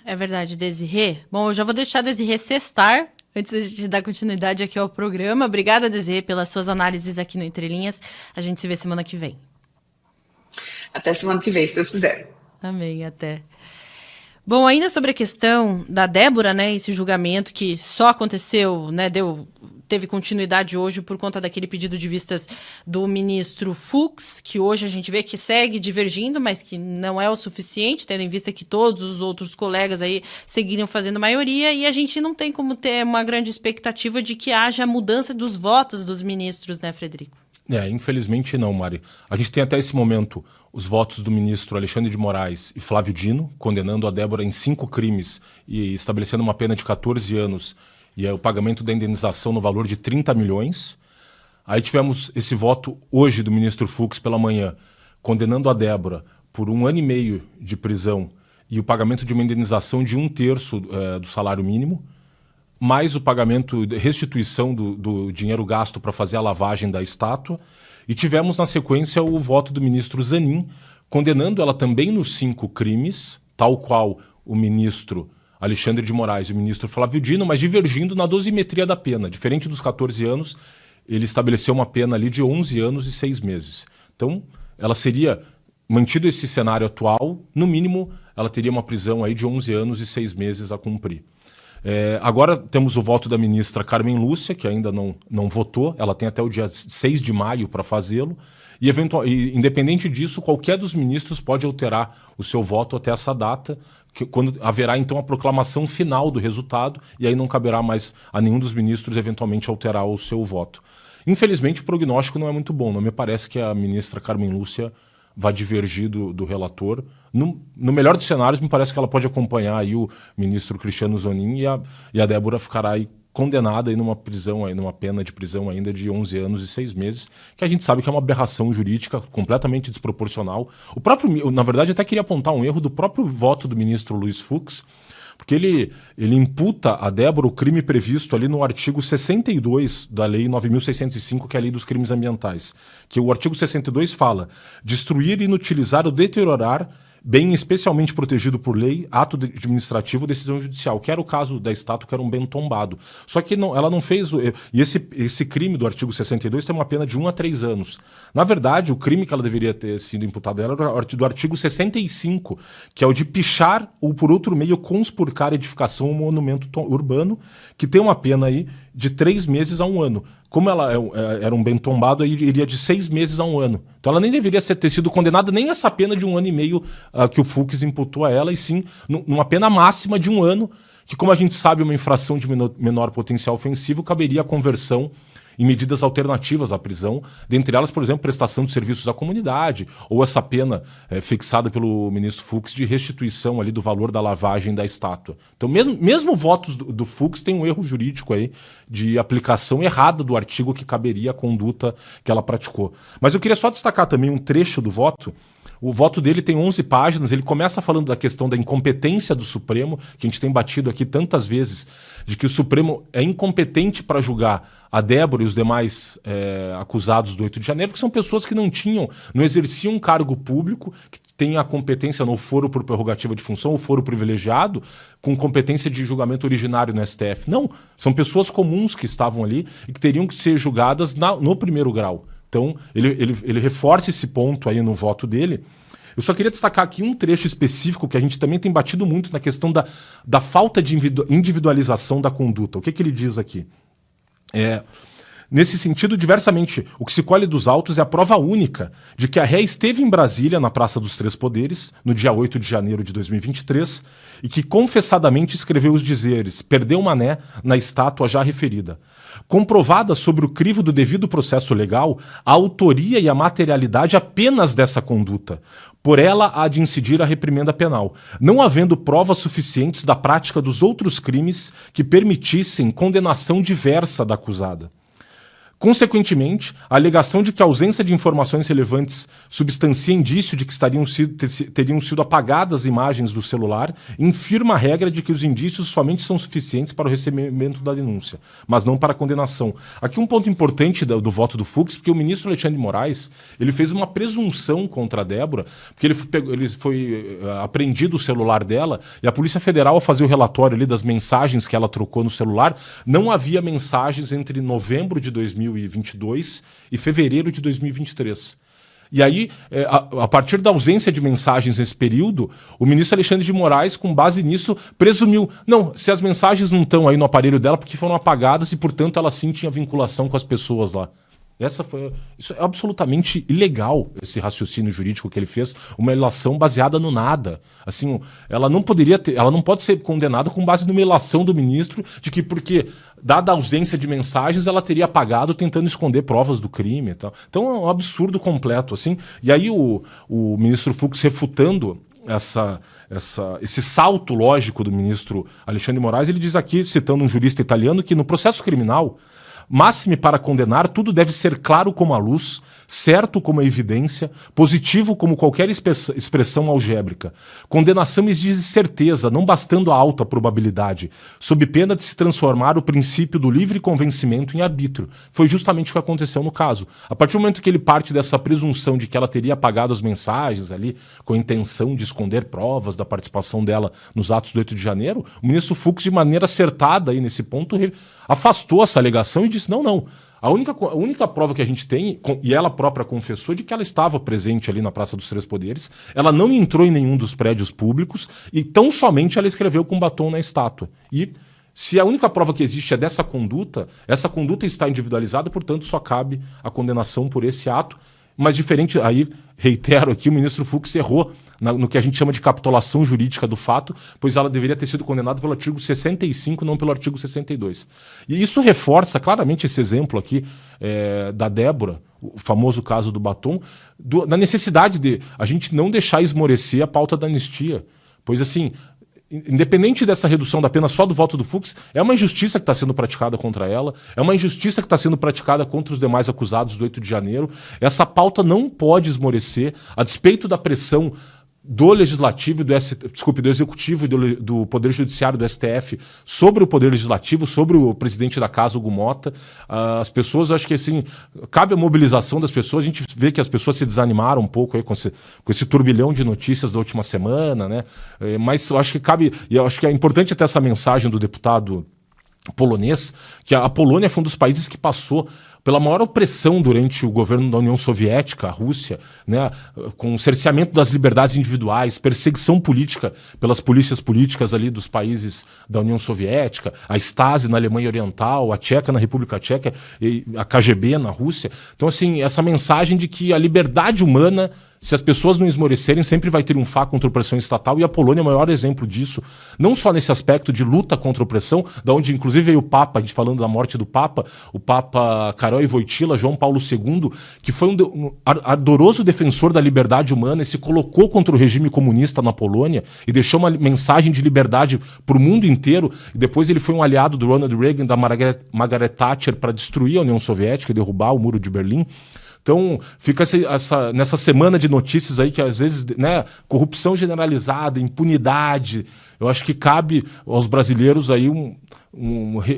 É verdade, Desirê. Bom, eu já vou deixar a Desirê sextar, antes de dar continuidade aqui ao programa. Obrigada, Desirê, pelas suas análises aqui no Entre Linhas. A gente se vê semana que vem. Até semana que vem, se Deus quiser. Amém, até. Bom, ainda sobre a questão da Débora, né, esse julgamento que só aconteceu, né, teve continuidade hoje por conta daquele pedido de vistas do ministro Fux, que hoje a gente vê que segue divergindo, mas que não é o suficiente, tendo em vista que todos os outros colegas aí seguiram fazendo maioria, e a gente não tem como ter uma grande expectativa de que haja mudança dos votos dos ministros, né, Frederico? Infelizmente não, Mari. A gente tem até esse momento os votos do ministro Alexandre de Moraes e Flávio Dino, condenando a Débora em 5 crimes e estabelecendo uma pena de 14 anos e o pagamento da indenização no valor de 30 milhões. Aí tivemos esse voto hoje do ministro Fux pela manhã, condenando a Débora por 1 ano e meio de prisão e o pagamento de uma indenização de 1/3 do salário mínimo, mais o pagamento de restituição do dinheiro gasto para fazer a lavagem da estátua. E tivemos, na sequência, o voto do ministro Zanin, condenando ela também nos 5 crimes, tal qual o ministro Alexandre de Moraes e o ministro Flávio Dino, mas divergindo na dosimetria da pena. Diferente dos 14 anos, ele estabeleceu uma pena ali de 11 anos e 6 meses. Então, ela seria, mantido esse cenário atual, no mínimo, ela teria uma prisão aí de 11 anos e 6 meses a cumprir. Agora temos o voto da ministra Carmen Lúcia, que ainda não votou, ela tem até o dia 6 de maio para fazê-lo, e independente disso, qualquer dos ministros pode alterar o seu voto até essa data, quando haverá então a proclamação final do resultado, e aí não caberá mais a nenhum dos ministros eventualmente alterar o seu voto. Infelizmente o prognóstico não é muito bom, não me parece que a ministra Carmen Lúcia vai divergir do relator. No melhor dos cenários, me parece que ela pode acompanhar aí o ministro Cristiano Zanin e a Débora ficará aí condenada aí numa prisão, aí numa pena de prisão ainda de 11 anos e 6 meses, que a gente sabe que é uma aberração jurídica completamente desproporcional. Na verdade, até queria apontar um erro do próprio voto do ministro Luiz Fux, porque ele imputa a Débora o crime previsto ali no artigo 62 da Lei 9.605, que é a Lei dos Crimes Ambientais. Que o artigo 62 fala: destruir, inutilizar ou deteriorar bem especialmente protegido por lei, ato administrativo, decisão judicial, que era o caso da estátua, que era um bem tombado. Só que ela não fez... E esse crime do artigo 62 tem uma pena de 1 a 3 anos. Na verdade, o crime que ela deveria ter sido imputada era do artigo 65, que é o de pichar ou por outro meio conspurcar edificação ou monumento urbano, que tem uma pena aí de 3 meses a 1 ano. Como ela era um bem tombado, aí iria de 6 meses a 1 ano. Então ela nem deveria ter sido condenada nem essa pena de 1 ano e meio que o Fux imputou a ela, e sim numa pena máxima de 1 ano, que, como a gente sabe, uma infração de menor potencial ofensivo, caberia a conversão em medidas alternativas à prisão, dentre elas, por exemplo, prestação de serviços à comunidade, ou essa pena fixada pelo ministro Fux de restituição ali do valor da lavagem da estátua. Então, mesmo votos do Fux tem um erro jurídico aí de aplicação errada do artigo que caberia à conduta que ela praticou. Mas eu queria só destacar também um trecho do voto. O voto dele tem 11 páginas, ele começa falando da questão da incompetência do Supremo, que a gente tem batido aqui tantas vezes, de que o Supremo é incompetente para julgar a Débora e os demais acusados do 8 de janeiro, porque são pessoas que não exerciam um cargo público, que têm a competência no foro por prerrogativa de função, ou foro privilegiado, com competência de julgamento originário no STF. Não, são pessoas comuns que estavam ali e que teriam que ser julgadas no primeiro grau. Então, ele reforça esse ponto aí no voto dele. Eu só queria destacar aqui um trecho específico que a gente também tem batido muito na questão da falta de individualização da conduta. O que ele diz aqui? Nesse sentido, diversamente, o que se colhe dos autos é a prova única de que a ré esteve em Brasília, na Praça dos Três Poderes, no dia 8 de janeiro de 2023, e que confessadamente escreveu os dizeres "perdeu Mané" na estátua já referida. Comprovada sobre o crivo do devido processo legal, a autoria e a materialidade apenas dessa conduta. Por ela há de incidir a reprimenda penal, não havendo provas suficientes da prática dos outros crimes que permitissem condenação diversa da acusada. Consequentemente, a alegação de que a ausência de informações relevantes substancia indício de que teriam sido apagadas imagens do celular infirma a regra de que os indícios somente são suficientes para o recebimento da denúncia, mas não para a condenação. Aqui um ponto importante do voto do Fux, porque o ministro Alexandre de Moraes ele fez uma presunção contra a Débora, porque ele foi apreendido o celular dela e a Polícia Federal, ao fazer o relatório ali das mensagens que ela trocou no celular, não havia mensagens entre novembro de 2022 e fevereiro de 2023. E aí, a partir da ausência de mensagens nesse período, o ministro Alexandre de Moraes, com base nisso, presumiu, não, se as mensagens não estão aí no aparelho dela porque foram apagadas e, portanto, ela sim tinha vinculação com as pessoas lá. Isso é absolutamente ilegal, esse raciocínio jurídico que ele fez, uma ilação baseada no nada. Assim, ela não pode ser condenada com base numa ilação do ministro de que, porque, dada a ausência de mensagens, ela teria apagado tentando esconder provas do crime e tal. Então é um absurdo completo, assim. E aí o ministro Fux refutando esse salto lógico do ministro Alexandre de Moraes, ele diz aqui, citando um jurista italiano, que no processo criminal, máxime para condenar, tudo deve ser claro como a luz, certo como a evidência, positivo como qualquer expressão algébrica. Condenação exige certeza, não bastando a alta probabilidade, sob pena de se transformar o princípio do livre convencimento em arbítrio. Foi justamente o que aconteceu no caso. A partir do momento que ele parte dessa presunção de que ela teria apagado as mensagens ali, com a intenção de esconder provas da participação dela nos atos do 8 de janeiro, o ministro Fux, de maneira acertada aí nesse ponto, afastou essa alegação e disse, não. A única prova que a gente tem, e ela própria confessou, de que ela estava presente ali na Praça dos Três Poderes, ela não entrou em nenhum dos prédios públicos e tão somente ela escreveu com batom na estátua. E se a única prova que existe é dessa conduta, essa conduta está individualizada, portanto só cabe a condenação por esse ato. Mas diferente, aí reitero aqui, o ministro Fux errou no que a gente chama de capitulação jurídica do fato, pois ela deveria ter sido condenada pelo artigo 65, não pelo artigo 62. E isso reforça claramente esse exemplo aqui da Débora, o famoso caso do batom, da necessidade de a gente não deixar esmorecer a pauta da anistia. Pois assim, independente dessa redução da pena só do voto do Fux, é uma injustiça que está sendo praticada contra ela, é uma injustiça que está sendo praticada contra os demais acusados do 8 de janeiro. Essa pauta não pode esmorecer, a despeito da pressão do Legislativo, do Executivo e do Poder Judiciário, do STF, sobre o Poder Legislativo, sobre o presidente da casa, Hugo Mota. As pessoas, acho que assim, cabe a mobilização das pessoas. A gente vê que as pessoas se desanimaram um pouco aí com esse turbilhão de notícias da última semana, né? Mas eu acho que é importante até essa mensagem do deputado polonês, que a Polônia foi um dos países que passou pela maior opressão durante o governo da União Soviética, a Rússia, né, com o cerceamento das liberdades individuais, perseguição política pelas polícias políticas ali dos países da União Soviética, a Stasi na Alemanha Oriental, a Tcheca na República Tcheca, e a KGB na Rússia. Então, assim, essa mensagem de que a liberdade humana, se as pessoas não esmorecerem, sempre vai triunfar contra a opressão estatal, e a Polônia é o maior exemplo disso, não só nesse aspecto de luta contra a opressão, da onde inclusive veio o Papa, a gente falando da morte do Papa, o Papa Karol Wojtyła, João Paulo II, que foi um ardoroso defensor da liberdade humana e se colocou contra o regime comunista na Polônia e deixou uma mensagem de liberdade para o mundo inteiro, e depois ele foi um aliado do Ronald Reagan, da Margaret Thatcher, para destruir a União Soviética e derrubar o Muro de Berlim. Então, fica nessa semana de notícias aí que às vezes, né, corrupção generalizada, impunidade, eu acho que cabe aos brasileiros aí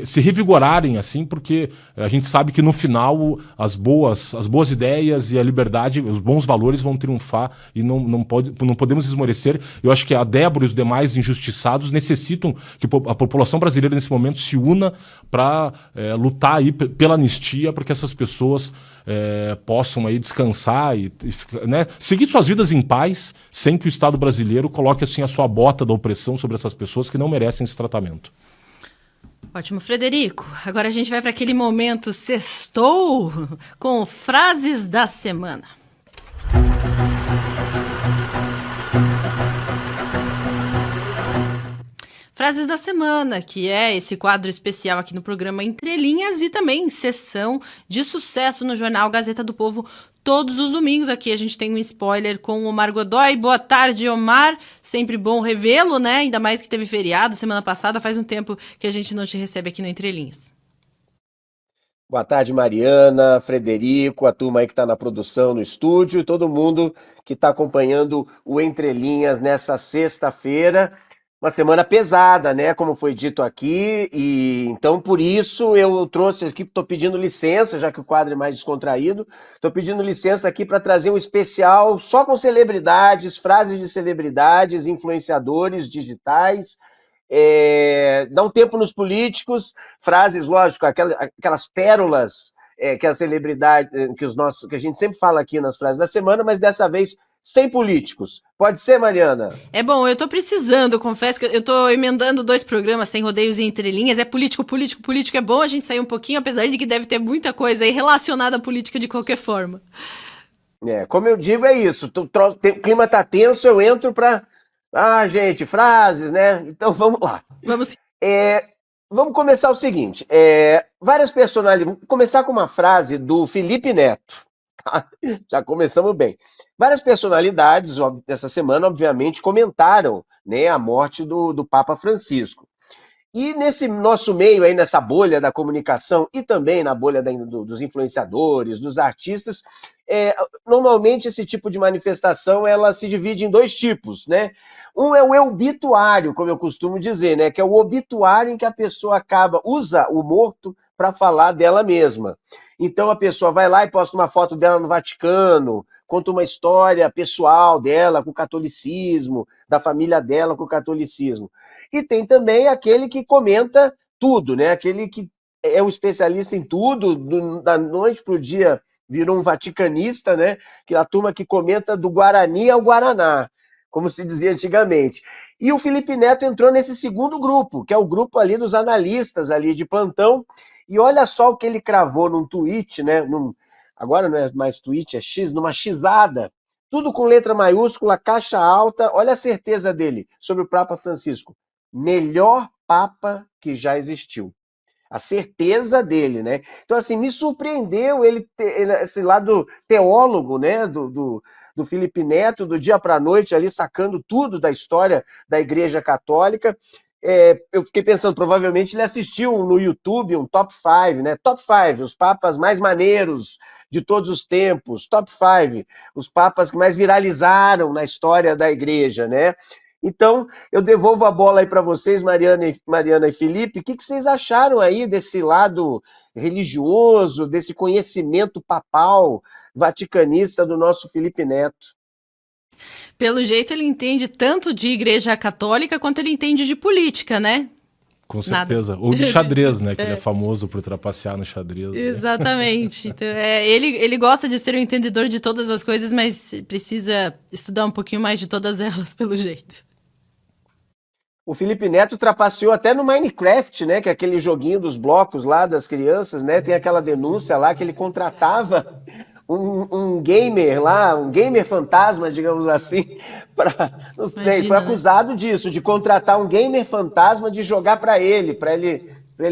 se revigorarem, assim, porque a gente sabe que no final as boas ideias e a liberdade, os bons valores vão triunfar e não podemos esmorecer. Eu acho que a Débora e os demais injustiçados necessitam que a população brasileira nesse momento se una para lutar aí pela anistia, para que essas pessoas possam aí descansar e né, seguir suas vidas em paz, sem que o Estado brasileiro coloque assim a sua bota da opressão sobre essas pessoas que não merecem esse tratamento. Ótimo, Frederico. Agora a gente vai para aquele momento sextou com frases da semana. Frases da semana, que é esse quadro especial aqui no programa Entre Linhas e também sessão de sucesso no jornal Gazeta do Povo todos os domingos. Aqui a gente tem um spoiler com o Omar Godoy. Boa tarde, Omar. Sempre bom revê-lo, né? Ainda mais que teve feriado semana passada. Faz um tempo que a gente não te recebe aqui no Entre Linhas. Boa tarde, Mariana, Frederico, a turma aí que está na produção, no estúdio, e todo mundo que está acompanhando o Entre Linhas nessa sexta-feira. Uma semana pesada, né? Como foi dito aqui, e então por isso eu trouxe aqui, estou pedindo licença, já que o quadro é mais descontraído, estou pedindo licença aqui para trazer um especial só com celebridades, frases de celebridades, influenciadores digitais. Dá um tempo nos políticos, frases, lógico, aquelas pérolas que a celebridade, que a gente sempre fala aqui nas frases da semana, mas dessa vez sem políticos. Pode ser, Mariana? É bom, eu tô precisando, confesso que eu tô emendando 2 programas sem rodeios e entrelinhas. É político, é bom a gente sair um pouquinho, apesar de que deve ter muita coisa aí relacionada à política de qualquer forma. Como eu digo, é isso. O clima tá tenso, eu entro pra... gente, frases, né? Então vamos lá. Vamos começar o seguinte. Várias personalidades... Vamos começar com uma frase do Felipe Neto. Tá? Já começamos bem. Várias personalidades essa semana, obviamente, comentaram, né, a morte do Papa Francisco. E nesse nosso meio aí, nessa bolha da comunicação e também na bolha dos influenciadores, dos artistas, normalmente esse tipo de manifestação ela se divide em 2 tipos, né? Um é o obituário, como eu costumo dizer, né? Que é o obituário em que a pessoa usa o morto para falar dela mesma. Então a pessoa vai lá e posta uma foto dela no Vaticano, conta uma história pessoal dela com o catolicismo, da família dela com o catolicismo. E tem também aquele que comenta tudo, né? Aquele que é um especialista em tudo, da noite para o dia virou um vaticanista, né? Que é a turma que comenta do Guarani ao Guaraná, como se dizia antigamente. E o Felipe Neto entrou nesse segundo grupo, que é o grupo ali dos analistas ali de plantão, e olha só o que ele cravou num tweet, né? Agora não é mais tweet, é X, numa xada, tudo com letra maiúscula, caixa alta, olha a certeza dele sobre o Papa Francisco. Melhor Papa que já existiu. A certeza dele, né? Então, assim, me surpreendeu esse lado teólogo, né, do Felipe Neto, do dia para a noite, ali sacando tudo da história da Igreja Católica. Eu fiquei pensando, provavelmente ele assistiu no YouTube um Top 5, né? Top 5, os papas mais maneiros de todos os tempos, Top 5, os papas que mais viralizaram na história da Igreja, né? Então, eu devolvo a bola aí para vocês, Mariana e Felipe. O que vocês acharam aí desse lado religioso, desse conhecimento papal, vaticanista do nosso Felipe Neto? Pelo jeito, ele entende tanto de igreja católica quanto ele entende de política, né? Com certeza. Ou de xadrez, né? Que ele é famoso por trapacear no xadrez. Né? Exatamente. Então, ele gosta de ser um entendedor de todas as coisas, mas precisa estudar um pouquinho mais de todas elas, pelo jeito. O Felipe Neto trapaceou até no Minecraft, né? Que é aquele joguinho dos blocos lá das crianças, né? Tem aquela denúncia lá que ele contratava um gamer lá, um gamer fantasma, digamos assim, ele foi acusado disso, de contratar um gamer fantasma de jogar para ele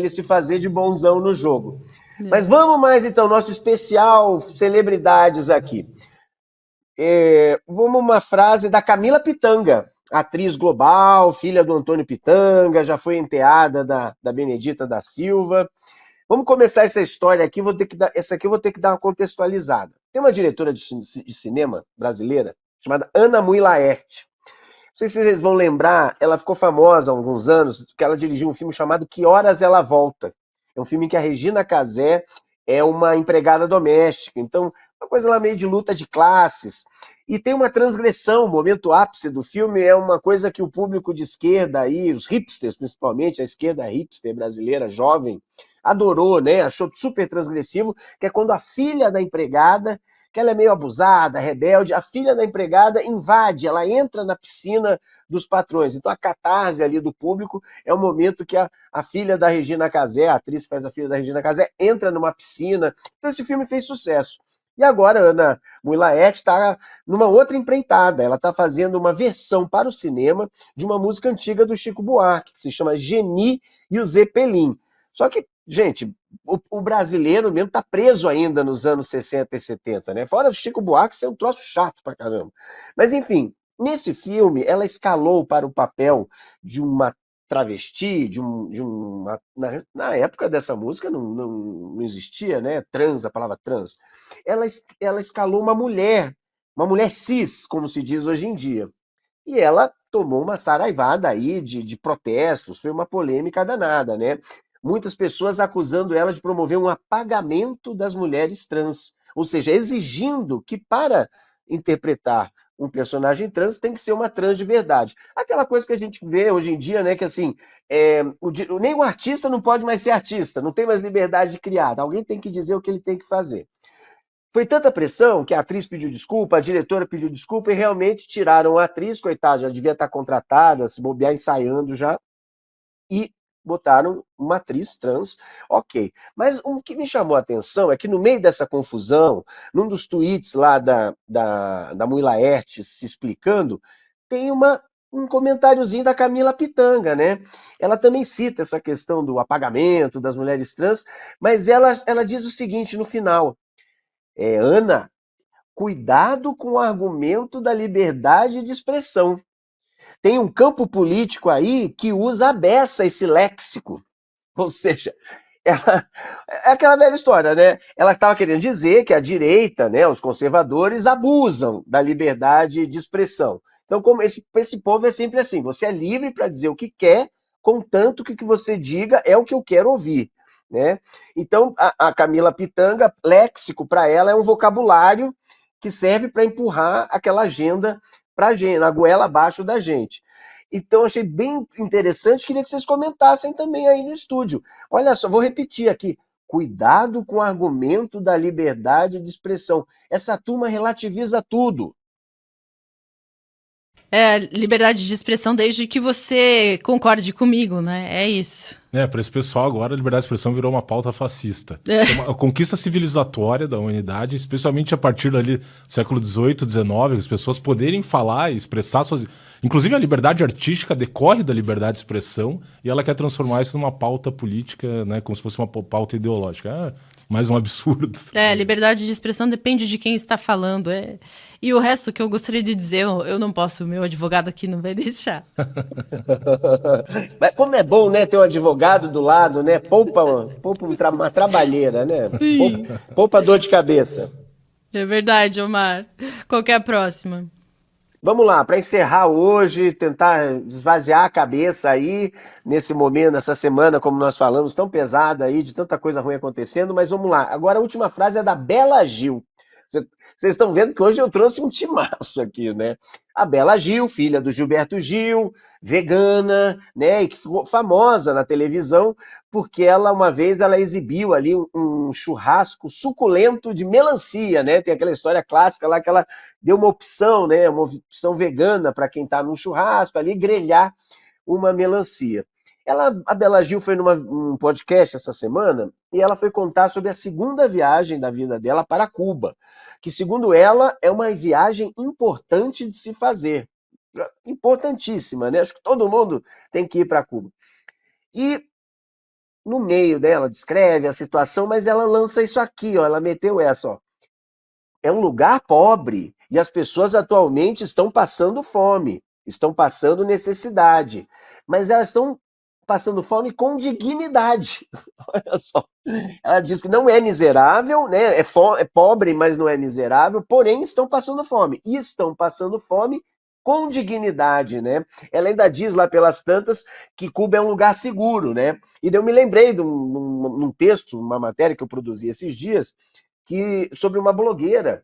se fazer de bonzão no jogo. Mas vamos mais então, nosso especial celebridades aqui. Vamos uma frase da Camila Pitanga, atriz global, filha do Antônio Pitanga, já foi enteada da Benedita da Silva. Vamos começar essa história aqui, essa aqui eu vou ter que dar uma contextualizada. Tem uma diretora de cinema brasileira chamada Ana Mui Laerte. Não sei se vocês vão lembrar, ela ficou famosa há alguns anos, porque ela dirigiu um filme chamado Que Horas Ela Volta. É um filme em que a Regina Casé é uma empregada doméstica. Então, uma coisa lá meio de luta de classes. E tem uma transgressão, o momento ápice do filme é uma coisa que o público de esquerda aí, os hipsters principalmente, a esquerda hipster brasileira, jovem, adorou, né? Achou super transgressivo, que é quando a filha da empregada, que ela é meio abusada, rebelde, a filha da empregada invade, ela entra na piscina dos patrões. Então a catarse ali do público é o momento que a filha da Regina Casé, a atriz que faz a filha da Regina Casé, entra numa piscina. Então esse filme fez sucesso. E agora a Ana Mulaert está numa outra empreitada. Ela está fazendo uma versão para o cinema de uma música antiga do Chico Buarque, que se chama Geni e o Zeppelin. Só que, gente, o brasileiro mesmo está preso ainda nos anos 60 e 70, né? Fora o Chico Buarque, isso é um troço chato pra caramba. Mas, enfim, nesse filme, ela escalou para o papel de uma travesti, na época dessa música não existia, né? Trans, a palavra trans. Ela escalou uma mulher cis, como se diz hoje em dia. E ela tomou uma saraivada aí de protestos, foi uma polêmica danada, né? Muitas pessoas acusando ela de promover um apagamento das mulheres trans, ou seja, exigindo que para interpretar um personagem trans tem que ser uma trans de verdade. Aquela coisa que a gente vê hoje em dia, né, que assim, nem o artista não pode mais ser artista, não tem mais liberdade de criar, alguém tem que dizer o que ele tem que fazer. Foi tanta pressão que a atriz pediu desculpa, a diretora pediu desculpa e realmente tiraram a atriz, coitada, já devia estar contratada, se bobear ensaiando já, e botaram uma atriz trans, ok. Mas o que me chamou a atenção é que no meio dessa confusão, num dos tweets lá da Mui Laerte se explicando, tem um comentáriozinho da Camila Pitanga, né? Ela também cita essa questão do apagamento das mulheres trans, mas ela diz o seguinte no final, Ana, cuidado com o argumento da liberdade de expressão. Tem um campo político aí que usa a beça esse léxico. Ou seja, é aquela velha história, né? Ela estava querendo dizer que a direita, né, os conservadores, abusam da liberdade de expressão. Então, como esse povo é sempre assim, você é livre para dizer o que quer, contanto que o que você diga é o que eu quero ouvir. Né? Então, a Camila Pitanga, léxico para ela é um vocabulário que serve para empurrar aquela agenda para a gente, na goela abaixo da gente. Então, achei bem interessante, queria que vocês comentassem também aí no estúdio. Olha só, vou repetir aqui. Cuidado com o argumento da liberdade de expressão. Essa turma relativiza tudo. Liberdade de expressão desde que você concorde comigo, né? É isso. Para esse pessoal agora a liberdade de expressão virou uma pauta fascista. É uma conquista civilizatória da humanidade, especialmente a partir dali do século XVIII, XIX, as pessoas poderem falar e expressar suas... Inclusive a liberdade artística decorre da liberdade de expressão e ela quer transformar isso numa pauta política, né, como se fosse uma pauta ideológica. Mais um absurdo. Liberdade de expressão depende de quem está falando. E o resto que eu gostaria de dizer, eu não posso, o meu advogado aqui não vai deixar. Mas como é bom, né, ter um advogado do lado, né? Poupa uma trabalheira, né? Poupa dor de cabeça. É verdade, Omar. Qual que é a próxima? Vamos lá, para encerrar hoje, tentar esvaziar a cabeça aí, nesse momento, nessa semana, como nós falamos, tão pesada aí, de tanta coisa ruim acontecendo, mas vamos lá. Agora a última frase é da Bela Gil. Vocês estão vendo que hoje eu trouxe um timaço aqui, né? A Bela Gil, filha do Gilberto Gil, vegana, né? E que ficou famosa na televisão, porque uma vez ela exibiu ali um churrasco suculento de melancia, né? Tem aquela história clássica lá que ela deu uma opção, né? Uma opção vegana para quem está num churrasco ali, grelhar uma melancia. A Bela Gil foi num podcast essa semana e ela foi contar sobre a segunda viagem da vida dela para Cuba, que segundo ela é uma viagem importante de se fazer, importantíssima, né? Acho que todo mundo tem que ir para Cuba. E no meio dela descreve a situação, mas ela lança isso aqui, ó, ela meteu essa, ó. É um lugar pobre e as pessoas atualmente estão passando fome, estão passando necessidade, mas elas estão passando fome com dignidade. Olha só. Ela diz que não é miserável, né? É pobre, mas não é miserável, porém estão passando fome. E estão passando fome com dignidade, né? Ela ainda diz lá pelas tantas que Cuba é um lugar seguro, né? E eu me lembrei de um texto, uma matéria que eu produzi esses dias, sobre uma blogueira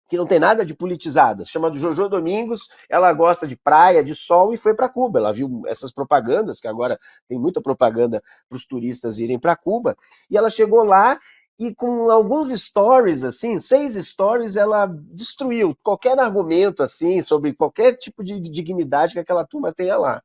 que não tem nada de politizada, chama de Jojo Domingos, ela gosta de praia, de sol e foi para Cuba. Ela viu essas propagandas, que agora tem muita propaganda para os turistas irem para Cuba, e ela chegou lá e com alguns stories, assim, 6 stories, ela destruiu qualquer argumento, assim, sobre qualquer tipo de dignidade que aquela turma tenha lá.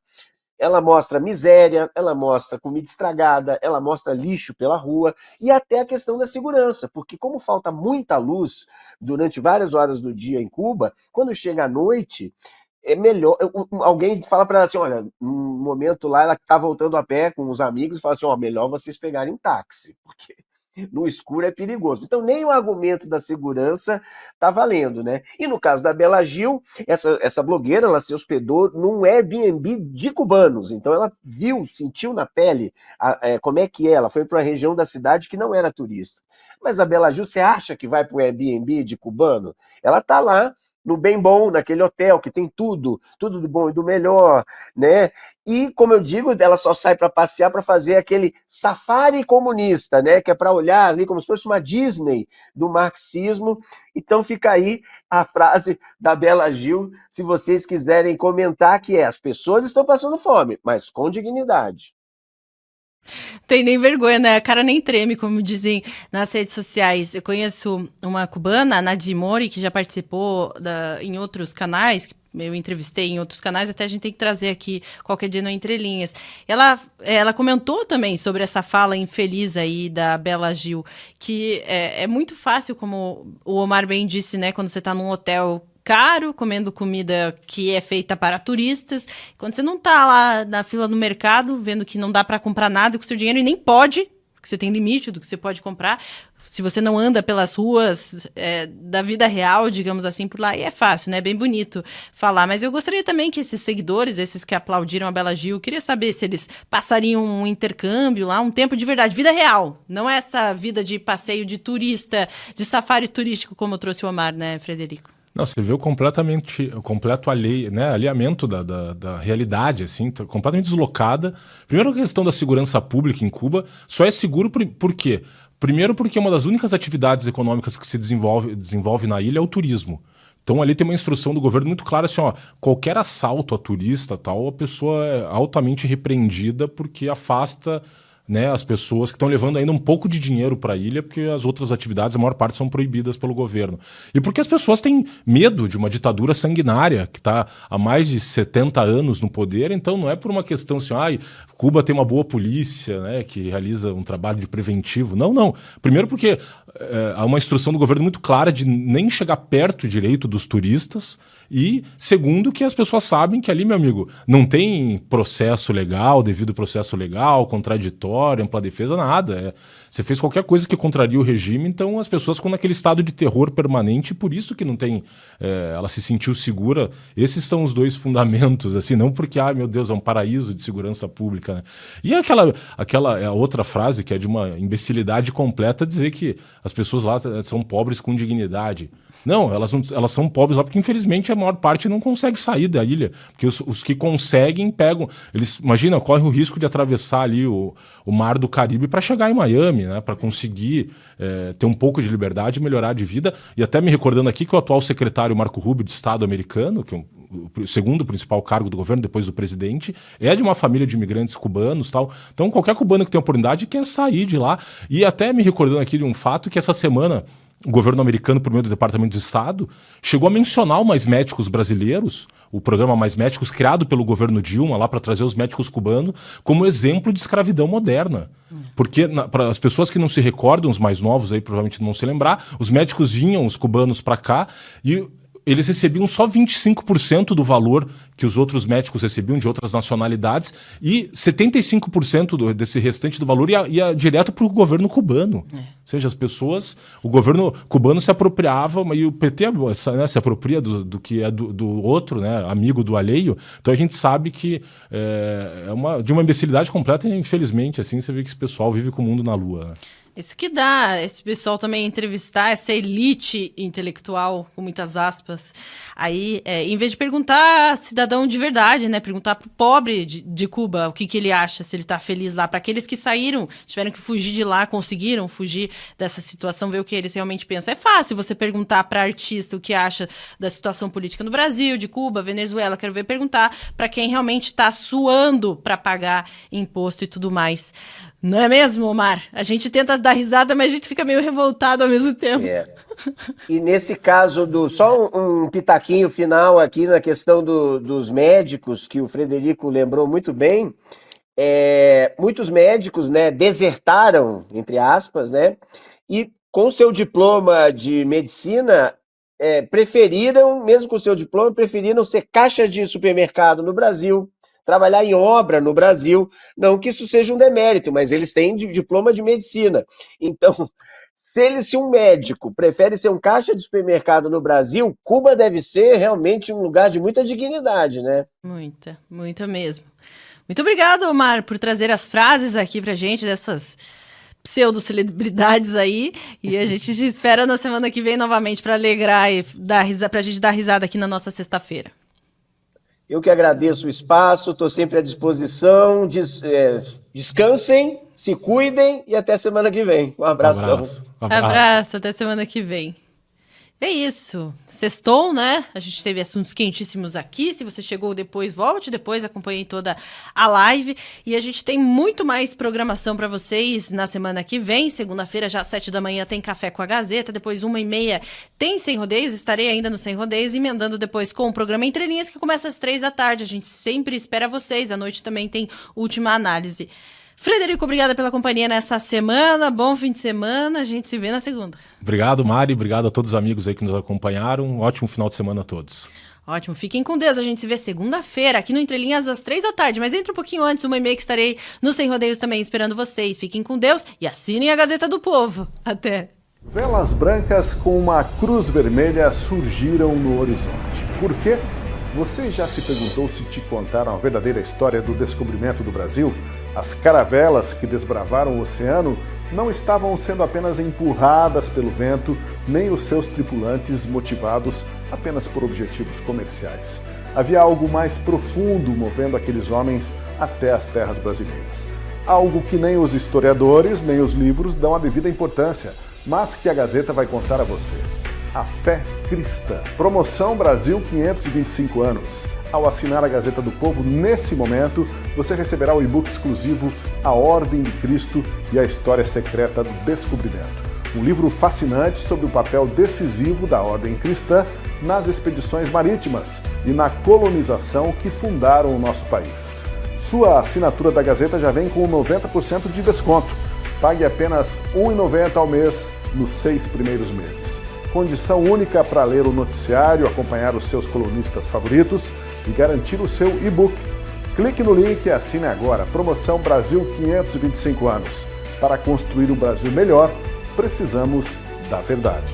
Ela mostra miséria, ela mostra comida estragada, ela mostra lixo pela rua e até a questão da segurança, porque como falta muita luz durante várias horas do dia em Cuba, quando chega à noite, é melhor. Alguém fala para ela assim: olha, num momento lá, ela está voltando a pé com os amigos e fala assim: ó, melhor vocês pegarem táxi, porque no escuro é perigoso. Então, nem o argumento da segurança está valendo, né? E no caso da Bela Gil, essa blogueira, ela se hospedou num Airbnb de cubanos. Então, ela viu, sentiu na pele como é que é. Ela foi para uma região da cidade que não era turista. Mas a Bela Gil, você acha que vai para o Airbnb de cubano? Ela está lá no bem bom, naquele hotel que tem tudo do bom e do melhor, né? E, como eu digo, ela só sai para passear para fazer aquele safari comunista, né? Que é para olhar ali como se fosse uma Disney do marxismo. Então fica aí a frase da Bela Gil, se vocês quiserem comentar, que é: as pessoas estão passando fome, mas com dignidade. Tem nem vergonha, né? A cara nem treme, como dizem nas redes sociais. Eu conheço uma cubana, a Nadia Mori, que já participou em outros canais, que eu entrevistei em outros canais, até a gente tem que trazer aqui qualquer dia no Entre Linhas. Ela comentou também sobre essa fala infeliz aí da Bela Gil, que é muito fácil, como o Omar bem disse, né? Quando você está num hotel caro, comendo comida que é feita para turistas, quando você não tá lá na fila do mercado, vendo que não dá para comprar nada com o seu dinheiro e nem pode, porque você tem limite do que você pode comprar, se você não anda pelas ruas da vida real, digamos assim, por lá, aí é fácil, né? É bem bonito falar. Mas eu gostaria também que esses seguidores, esses que aplaudiram a Bela Gil, queria saber se eles passariam um intercâmbio lá, um tempo de verdade, vida real. Não é essa vida de passeio de turista, de safari turístico, como trouxe o Omar, né, Frederico? Não, você vê o completo alinhamento da realidade, assim, tá completamente deslocada. Primeiro, a questão da segurança pública em Cuba só é seguro por quê? Primeiro, porque uma das únicas atividades econômicas que se desenvolve na ilha é o turismo. Então ali tem uma instrução do governo muito clara assim, ó, qualquer assalto a turista, tal, a pessoa é altamente repreendida porque afasta, né, as pessoas que estão levando ainda um pouco de dinheiro para a ilha, porque as outras atividades, a maior parte, são proibidas pelo governo. E porque as pessoas têm medo de uma ditadura sanguinária, que está há mais de 70 anos no poder, então não é por uma questão assim, Cuba tem uma boa polícia, né, que realiza um trabalho de preventivo. Não, não. Primeiro porque há uma instrução do governo muito clara de nem chegar perto direito dos turistas, e segundo que as pessoas sabem que ali, meu amigo, não tem processo legal, devido processo legal, contraditório, ampla defesa, nada. Você fez qualquer coisa que contraria o regime, então as pessoas ficam naquele estado de terror permanente, e por isso que não tem, ela se sentiu segura. Esses são os dois fundamentos, assim, não porque, meu Deus, é um paraíso de segurança pública, né? E a outra frase, que é de uma imbecilidade completa, dizer que as pessoas lá são pobres com dignidade. Não, elas são pobres lá porque, infelizmente, a maior parte não consegue sair da ilha. Porque os que conseguem pegam. Eles, imagina, correm o risco de atravessar ali o mar do Caribe para chegar em Miami, né? Para conseguir ter um pouco de liberdade e melhorar de vida. E até me recordando aqui que o atual secretário Marco Rubio, de Estado americano, que é o segundo principal cargo do governo, depois do presidente, é de uma família de imigrantes cubanos, tal. Então, qualquer cubano que tem oportunidade quer sair de lá. E até me recordando aqui de um fato que essa semana o governo americano, por meio do Departamento de Estado, chegou a mencionar o Mais Médicos Brasileiros, o programa Mais Médicos, criado pelo governo Dilma, lá para trazer os médicos cubanos, como exemplo de escravidão moderna. Porque, para as pessoas que não se recordam, os mais novos aí provavelmente não vão se lembrar, os médicos vinham, os cubanos, para cá, e eles recebiam só 25% do valor que os outros médicos recebiam de outras nacionalidades, e 75% desse restante do valor ia direto para o governo cubano. Ou seja, as pessoas, o governo cubano se apropriava, e o PT se apropria do que é do outro, né, amigo do alheio. Então a gente sabe que de uma imbecilidade completa, e infelizmente assim você vê que esse pessoal vive com o mundo na lua. Isso que dá, esse pessoal também entrevistar essa elite intelectual, com muitas aspas, aí, em vez de perguntar cidadão de verdade, né, perguntar pro pobre de Cuba o que ele acha, se ele tá feliz lá, para aqueles que saíram, tiveram que fugir de lá, conseguiram fugir dessa situação, ver o que eles realmente pensam. É fácil você perguntar para artista o que acha da situação política no Brasil, de Cuba, Venezuela, quero ver perguntar para quem realmente tá suando para pagar imposto e tudo mais. Não é mesmo, Omar? A gente tenta dar risada, mas a gente fica meio revoltado ao mesmo tempo. E nesse caso, só um pitaquinho final aqui na questão dos médicos, que o Frederico lembrou muito bem, muitos médicos, né, desertaram, entre aspas, né, e com seu diploma de medicina, preferiram, mesmo com seu diploma, preferiram ser caixas de supermercado no Brasil, trabalhar em obra no Brasil, não que isso seja um demérito, mas eles têm diploma de medicina. Então, se um médico prefere ser um caixa de supermercado no Brasil, Cuba deve ser realmente um lugar de muita dignidade, né? Muita mesmo. Muito obrigado, Omar, por trazer as frases aqui pra gente dessas pseudo-celebridades aí, e a gente te espera na semana que vem novamente para alegrar e pra gente dar risada aqui na nossa sexta-feira. Eu que agradeço o espaço, estou sempre à disposição. Descansem, se cuidem e até semana que vem. Um abração. Abraço, até semana que vem. É isso. Sextou, né? A gente teve assuntos quentíssimos aqui. Se você chegou depois, volte depois, acompanhe toda a live. E a gente tem muito mais programação para vocês na semana que vem. Segunda-feira, já às 7 da manhã, tem Café com a Gazeta. Depois, 1h30, tem Sem Rodeios. Estarei ainda no Sem Rodeios, emendando depois com o programa Entre Linhas, que começa às 3 da tarde. A gente sempre espera vocês. À noite também tem Última Análise. Frederico, obrigada pela companhia nesta semana. Bom fim de semana. A gente se vê na segunda. Obrigado, Mari. Obrigado a todos os amigos aí que nos acompanharam. Um ótimo final de semana a todos. Ótimo. Fiquem com Deus. A gente se vê segunda-feira aqui no Entre Linhas às 3 da tarde. Mas entre um pouquinho antes, 1h30, que estarei no Sem Rodeios também esperando vocês. Fiquem com Deus e assinem a Gazeta do Povo. Até. Velas brancas com uma cruz vermelha surgiram no horizonte. Por quê? Você já se perguntou se te contaram a verdadeira história do descobrimento do Brasil? As caravelas que desbravaram o oceano não estavam sendo apenas empurradas pelo vento, nem os seus tripulantes motivados apenas por objetivos comerciais. Havia algo mais profundo movendo aqueles homens até as terras brasileiras. Algo que nem os historiadores, nem os livros dão a devida importância, mas que a Gazeta vai contar a você. A fé cristã. Promoção Brasil 525 anos. Ao assinar a Gazeta do Povo, nesse momento, você receberá o e-book exclusivo A Ordem de Cristo e a História Secreta do Descobrimento. Um livro fascinante sobre o papel decisivo da ordem cristã nas expedições marítimas e na colonização que fundaram o nosso país. Sua assinatura da Gazeta já vem com 90% de desconto. Pague apenas R$ 1,90 ao mês nos 6 primeiros meses. Condição única para ler o noticiário, acompanhar os seus colunistas favoritos e garantir o seu e-book. Clique no link e assine agora. Promoção Brasil 525 anos. Para construir um Brasil melhor, precisamos da verdade.